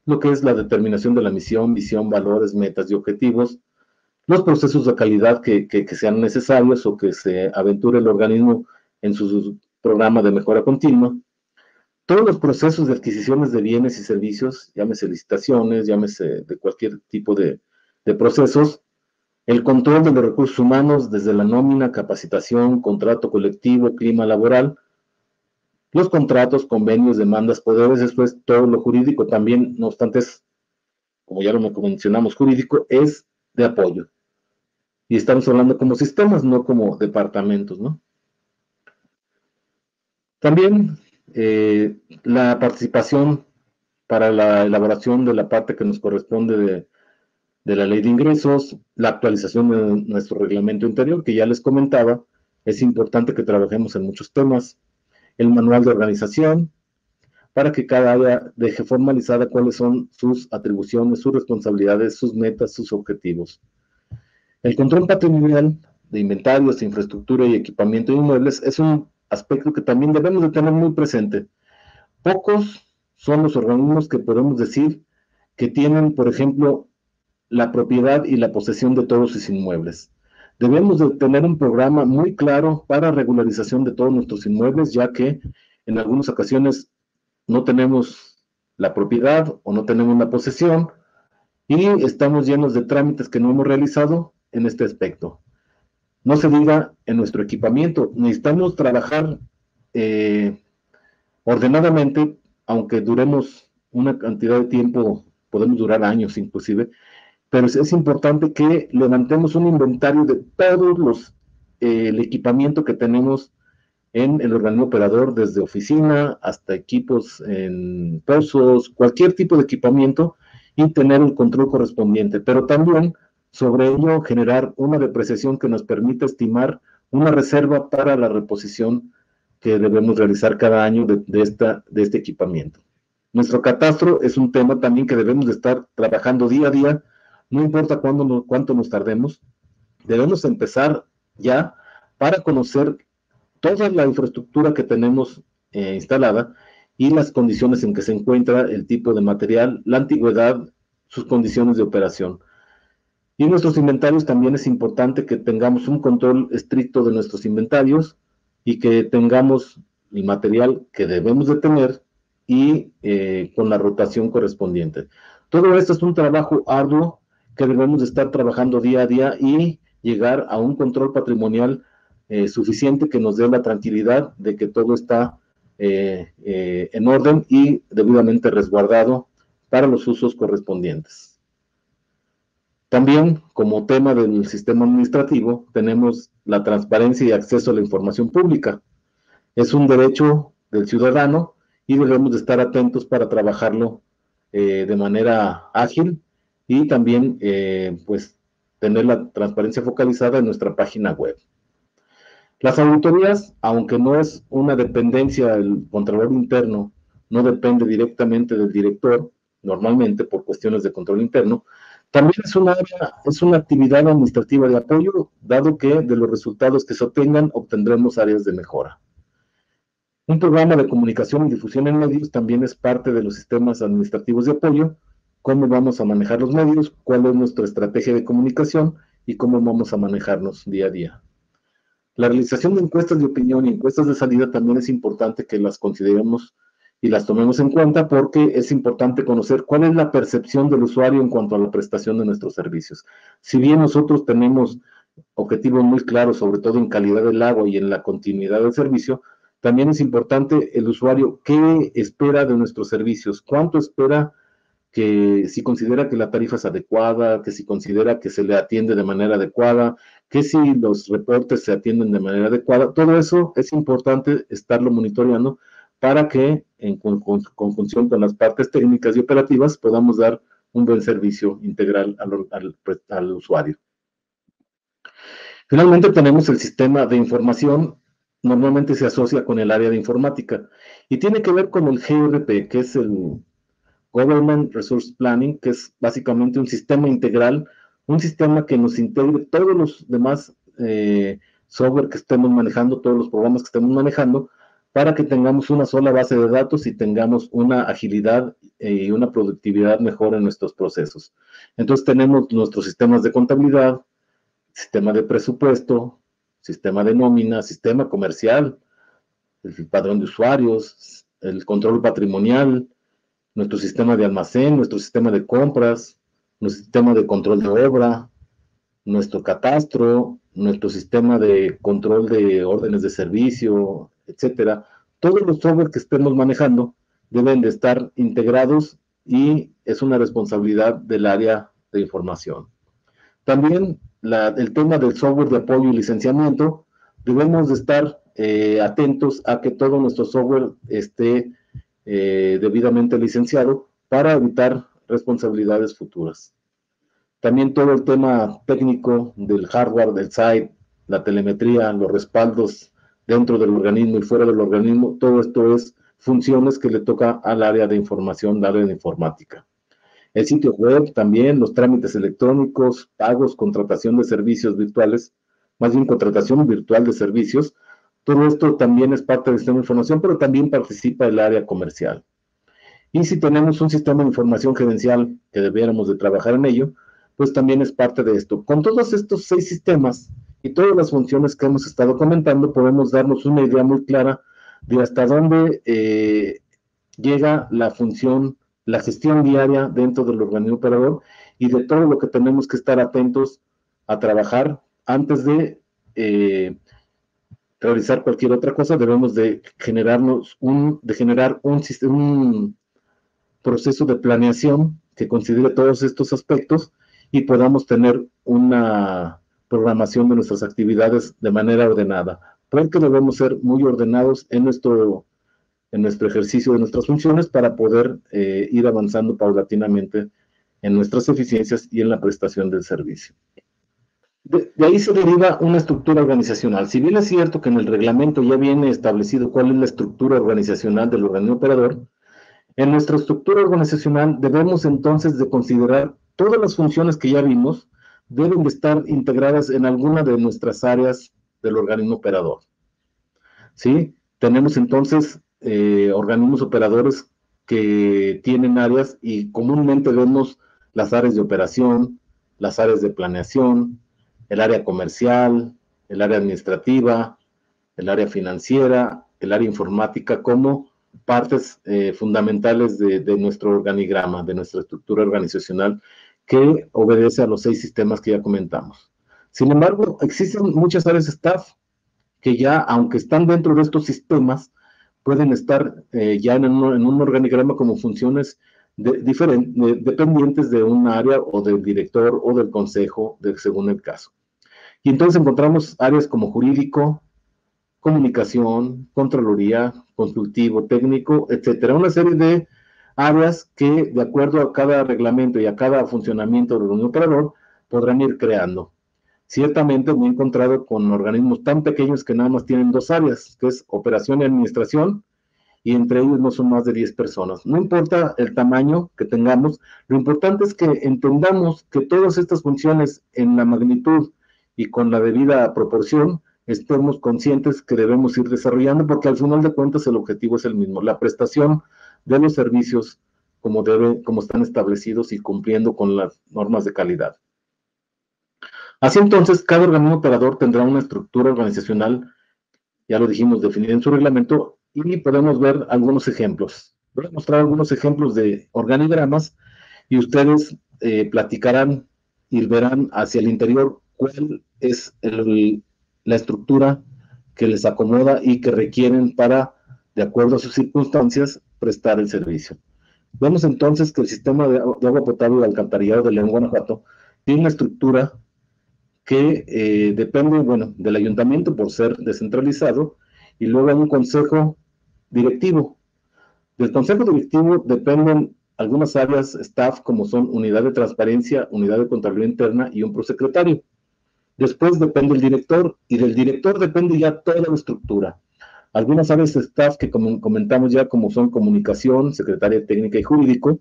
lo que es la determinación de la misión, visión, valores, metas y objetivos, los procesos de calidad que sean necesarios o que se aventure el organismo en su programa de mejora continua, todos los procesos de adquisiciones de bienes y servicios, llámese licitaciones, llámese de cualquier tipo de procesos, el control de los recursos humanos desde la nómina, capacitación, contrato colectivo, clima laboral, los contratos, convenios, demandas, poderes, después todo lo jurídico también, no obstante, como ya lo mencionamos, jurídico, es de apoyo. Y estamos hablando como sistemas, no como departamentos, ¿no? También la participación para la elaboración de la parte que nos corresponde de la ley de ingresos, la actualización de nuestro reglamento interior, que ya les comentaba, es importante que trabajemos en muchos temas, el manual de organización, para que cada área deje formalizada cuáles son sus atribuciones, sus responsabilidades, sus metas, sus objetivos. El control patrimonial de inventarios, infraestructura y equipamiento de inmuebles es un aspecto que también debemos de tener muy presente. Pocos son los organismos que podemos decir que tienen, por ejemplo, la propiedad y la posesión de todos sus inmuebles. Debemos de tener un programa muy claro para regularización de todos nuestros inmuebles, ya que en algunas ocasiones no tenemos la propiedad o no tenemos la posesión y estamos llenos de trámites que no hemos realizado en este aspecto. No se diga en nuestro equipamiento, necesitamos trabajar ordenadamente, aunque duremos una cantidad de tiempo, podemos durar años inclusive, pero es importante que levantemos un inventario de todos el equipamiento que tenemos en el organismo operador, desde oficina hasta equipos en pozos, cualquier tipo de equipamiento, y tener el control correspondiente, pero también sobre ello generar una depreciación que nos permita estimar una reserva para la reposición que debemos realizar cada año de este equipamiento. Nuestro catastro es un tema también que debemos de estar trabajando día a día, no importa cuánto nos tardemos, debemos empezar ya para conocer toda la infraestructura que tenemos instalada y las condiciones en que se encuentra, el tipo de material, la antigüedad, sus condiciones de operación. Y nuestros inventarios también es importante que tengamos un control estricto de nuestros inventarios y que tengamos el material que debemos de tener y con la rotación correspondiente. Todo esto es un trabajo arduo que debemos de estar trabajando día a día y llegar a un control patrimonial suficiente que nos dé la tranquilidad de que todo está en orden y debidamente resguardado para los usos correspondientes. También, como tema del sistema administrativo, tenemos la transparencia y acceso a la información pública. Es un derecho del ciudadano y debemos de estar atentos para trabajarlo de manera ágil y también, pues, tener la transparencia focalizada en nuestra página web. Las auditorías, aunque no es una dependencia del Contralor Interno, no depende directamente del director, normalmente por cuestiones de control interno, también es una actividad administrativa de apoyo, dado que de los resultados que se obtengan obtendremos áreas de mejora. Un programa de comunicación y difusión en medios también es parte de los sistemas administrativos de apoyo, cómo vamos a manejar los medios, cuál es nuestra estrategia de comunicación y cómo vamos a manejarnos día a día. La realización de encuestas de opinión y encuestas de salida también es importante que las consideremos y las tomemos en cuenta porque es importante conocer cuál es la percepción del usuario en cuanto a la prestación de nuestros servicios. Si bien nosotros tenemos objetivos muy claros, sobre todo en calidad del agua y en la continuidad del servicio, también es importante el usuario qué espera de nuestros servicios, cuánto espera, que si considera que la tarifa es adecuada, que si considera que se le atiende de manera adecuada, que si los reportes se atienden de manera adecuada. Todo eso es importante estarlo monitoreando para que en conjunción con las partes técnicas y operativas podamos dar un buen servicio integral al usuario. Finalmente tenemos el sistema de información, normalmente se asocia con el área de informática y tiene que ver con el GRP, que es el Government Resource Planning, que es básicamente un sistema integral, un sistema que nos integre todos los demás software que estemos manejando, todos los programas que estemos manejando, para que tengamos una sola base de datos y tengamos una agilidad y una productividad mejor en nuestros procesos. Entonces tenemos nuestros sistemas de contabilidad, sistema de presupuesto, sistema de nómina, sistema comercial, el padrón de usuarios, el control patrimonial, nuestro sistema de almacén, nuestro sistema de compras, nuestro sistema de control de obra, nuestro catastro, nuestro sistema de control de órdenes de servicio, etcétera. Todos los software que estemos manejando deben de estar integrados y es una responsabilidad del área de información. También el tema del software de apoyo y licenciamiento, debemos de estar atentos a que todo nuestro software esté debidamente licenciado para evitar responsabilidades futuras. También todo el tema técnico del hardware, del site, la telemetría, los respaldos dentro del organismo y fuera del organismo, todo esto es funciones que le toca al área de información, al área de informática. El sitio web también, los trámites electrónicos, pagos, contratación de servicios virtuales, más bien contratación virtual de servicios, todo esto también es parte del sistema de información, pero también participa el área comercial. Y si tenemos un sistema de información gerencial que debiéramos de trabajar en ello, pues también es parte de esto. Con todos estos 6 sistemas y todas las funciones que hemos estado comentando, podemos darnos una idea muy clara de hasta dónde llega la función, la gestión diaria dentro del organismo operador y de todo lo que tenemos que estar atentos a trabajar antes de realizar cualquier otra cosa. Debemos de generar un proceso de planeación que considere todos estos aspectos y podamos tener una programación de nuestras actividades de manera ordenada porque debemos ser muy ordenados en nuestro ejercicio de nuestras funciones para poder ir avanzando paulatinamente en nuestras eficiencias y en la prestación del servicio. De ahí se deriva una estructura organizacional. Si bien es cierto que en el reglamento ya viene establecido cuál es la estructura organizacional del organismo operador, en nuestra estructura organizacional debemos entonces de considerar todas las funciones que ya vimos deben de estar integradas en alguna de nuestras áreas del organismo operador. ¿Sí? Tenemos entonces organismos operadores que tienen áreas y comúnmente vemos las áreas de operación, las áreas de planeación, el área comercial, el área administrativa, el área financiera, el área informática como partes fundamentales de nuestro organigrama, de nuestra estructura organizacional que obedece a los 6 sistemas que ya comentamos. Sin embargo, existen muchas áreas de staff que ya, aunque están dentro de estos sistemas, pueden estar ya en un organigrama como funciones dependientes de un área o del director o del consejo, según el caso. Y entonces encontramos áreas como jurídico, comunicación, contraloría, consultivo, técnico, etcétera. Una serie de áreas que, de acuerdo a cada reglamento y a cada funcionamiento del operador, podrán ir creando. Ciertamente me he encontrado con organismos tan pequeños que nada más tienen 2 áreas, que es operación y administración, y entre ellos no son más de 10 personas. No importa el tamaño que tengamos, lo importante es que entendamos que todas estas funciones en la magnitud y con la debida proporción, estemos conscientes que debemos ir desarrollando, porque al final de cuentas el objetivo es el mismo, la prestación de los servicios como están establecidos y cumpliendo con las normas de calidad. Así entonces, cada organismo operador tendrá una estructura organizacional, ya lo dijimos, definida en su reglamento, y podemos ver algunos ejemplos. Voy a mostrar algunos ejemplos de organigramas y ustedes platicarán y verán hacia el interior cuál es la estructura que les acomoda y que requieren para, de acuerdo a sus circunstancias, prestar el servicio. Vemos entonces que el sistema de agua potable y alcantarillado de León, Guanajuato, tiene una estructura que depende, bueno, del ayuntamiento por ser descentralizado, y luego hay un consejo directivo. Del consejo directivo dependen algunas áreas staff, como son unidad de transparencia, unidad de contaduría interna y un prosecretario. Después depende el director, y del director depende ya toda la estructura. Algunas áreas de staff que como comentamos ya, como son comunicación, secretaria técnica y jurídico,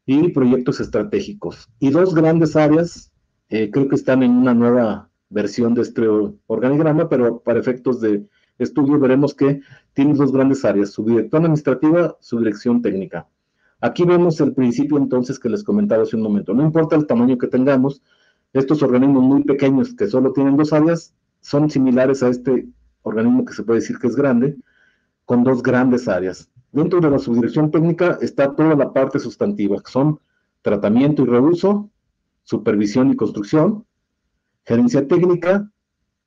y proyectos estratégicos. Y 2 grandes áreas, creo que están en una nueva versión de este organigrama, pero para efectos de estudio veremos que tiene 2 grandes áreas, su dirección administrativa, su dirección técnica. Aquí vemos el principio entonces que les comentaba hace un momento. No importa el tamaño que tengamos, estos organismos muy pequeños que solo tienen 2 áreas son similares a este organismo que se puede decir que es grande, con 2 grandes áreas. Dentro de la subdirección técnica está toda la parte sustantiva, que son tratamiento y reuso, supervisión y construcción, gerencia técnica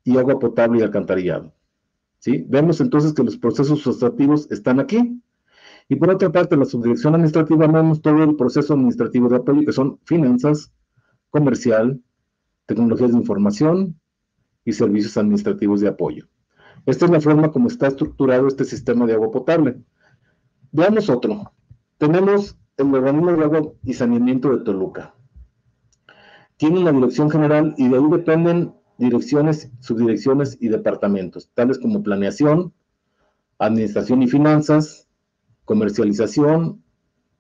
y agua potable y alcantarillado. ¿Sí? Vemos entonces que los procesos sustantivos están aquí. Y por otra parte, la subdirección administrativa vemos todo el proceso administrativo de apoyo, que son finanzas, comercial, tecnologías de información y servicios administrativos de apoyo. Esta es la forma como está estructurado este sistema de agua potable. Veamos otro. Tenemos el organismo de agua y saneamiento de Toluca. Tiene una dirección general y de ahí dependen direcciones, subdirecciones y departamentos, tales como planeación, administración y finanzas, comercialización,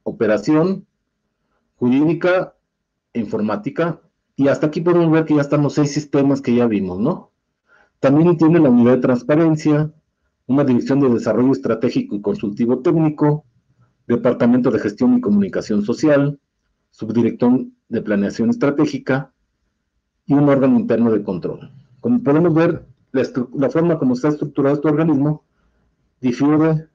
operación, jurídica, informática, y hasta aquí podemos ver que ya están los 6 sistemas que ya vimos, ¿no? También tiene la unidad de transparencia, una división de desarrollo estratégico y consultivo técnico, departamento de gestión y comunicación social, subdirección de planeación estratégica y un órgano interno de control. Como podemos ver, la forma como está estructurado este organismo difiere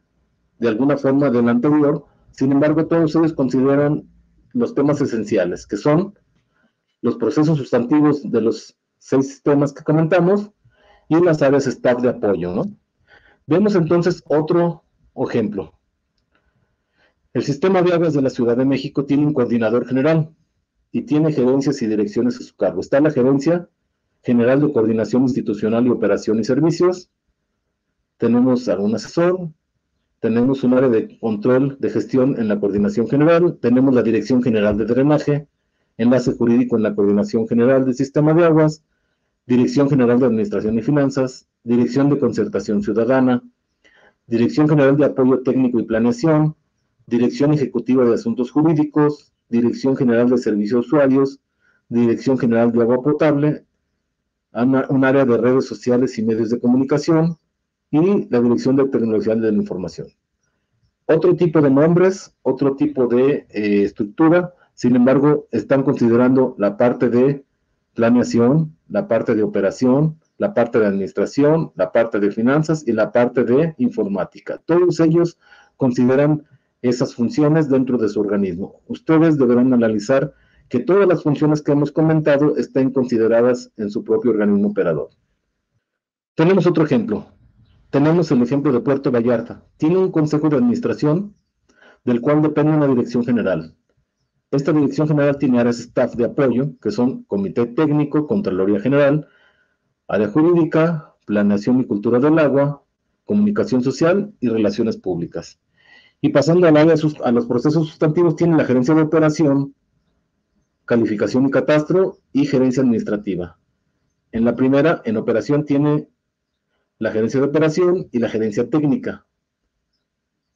de alguna forma del anterior, sin embargo todos ellos consideran los temas esenciales, que son los procesos sustantivos de los 6 sistemas que comentamos y las áreas staff de apoyo, ¿no? Vemos entonces otro ejemplo. El sistema de aguas de la Ciudad de México tiene un coordinador general y tiene gerencias y direcciones a su cargo. Está la Gerencia General de Coordinación Institucional y Operación y Servicios, tenemos a un asesor, tenemos un área de control de gestión en la coordinación general, tenemos la Dirección General de Drenaje, enlace jurídico en la Coordinación General del Sistema de Aguas, Dirección General de Administración y Finanzas, Dirección de Concertación Ciudadana, Dirección General de Apoyo Técnico y Planeación, Dirección Ejecutiva de Asuntos Jurídicos, Dirección General de Servicios Usuarios, Dirección General de Agua Potable, un área de redes sociales y medios de comunicación y la Dirección de Tecnología de la Información. Otro tipo de nombres, otro tipo de estructura, sin embargo, están considerando la parte de planeación, la parte de operación, la parte de administración, la parte de finanzas y la parte de informática. Todos ellos consideran esas funciones dentro de su organismo. Ustedes deberán analizar que todas las funciones que hemos comentado estén consideradas en su propio organismo operador. Tenemos otro ejemplo. Tenemos el ejemplo de Puerto Vallarta. Tiene un consejo de administración del cual depende una dirección general. Esta dirección general tiene áreas staff de apoyo, que son Comité Técnico, Contraloría General, Área Jurídica, Planeación y Cultura del Agua, Comunicación Social y Relaciones Públicas. Y pasando a los procesos sustantivos, tiene la Gerencia de Operación, Calificación y Catastro y Gerencia Administrativa. En la primera, en operación, tiene la Gerencia de Operación y la Gerencia Técnica.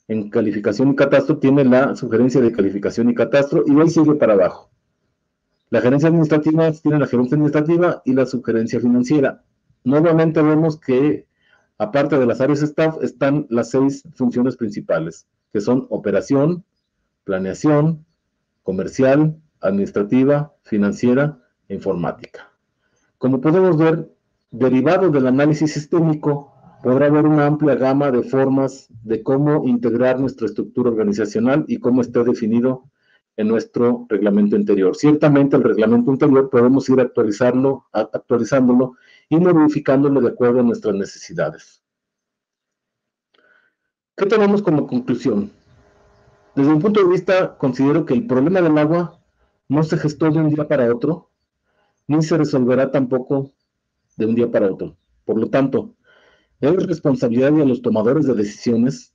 En Calificación y Catastro tiene la Subgerencia de Calificación y Catastro y de ahí sigue para abajo. La Gerencia Administrativa tiene la Gerencia Administrativa y la Subgerencia Financiera. Nuevamente vemos que, aparte de las áreas staff, están las 6 funciones principales, que son operación, planeación, comercial, administrativa, financiera e informática. Como podemos ver, derivado del análisis sistémico, podrá haber una amplia gama de formas de cómo integrar nuestra estructura organizacional y cómo está definido en nuestro reglamento interior. Ciertamente el reglamento interior podemos ir actualizándolo y modificándolo de acuerdo a nuestras necesidades. ¿Qué tenemos como conclusión? Desde mi punto de vista, considero que el problema del agua no se gestó de un día para otro, ni se resolverá tampoco de un día para otro. Por lo tanto, es responsabilidad de los tomadores de decisiones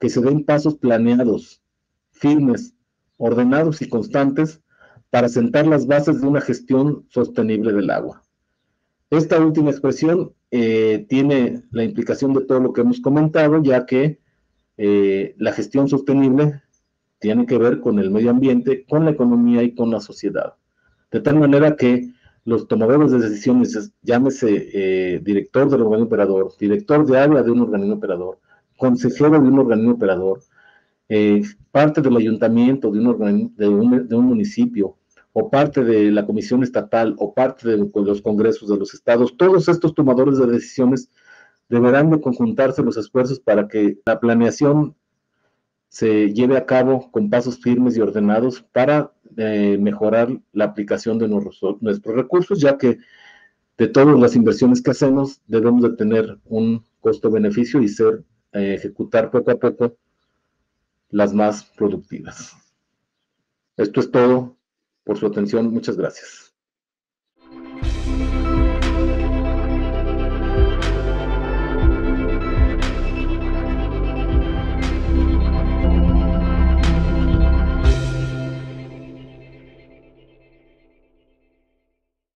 que se den pasos planeados, firmes, ordenados y constantes para sentar las bases de una gestión sostenible del agua. Esta última expresión tiene la implicación de todo lo que hemos comentado, ya que la gestión sostenible tiene que ver con el medio ambiente, con la economía y con la sociedad. De tal manera que los tomadores de decisiones, llámese director del organismo operador, director de área de un organismo operador, consejero de un organismo operador, parte del ayuntamiento de un municipio, o parte de la comisión estatal, o parte de los congresos de los estados, todos estos tomadores de decisiones deberán de conjuntarse los esfuerzos para que la planeación se lleve a cabo con pasos firmes y ordenados para mejorar la aplicación de nuestros recursos, ya que de todas las inversiones que hacemos debemos de tener un costo-beneficio y ejecutar poco a poco las más productivas. Esto es todo por su atención. Muchas gracias.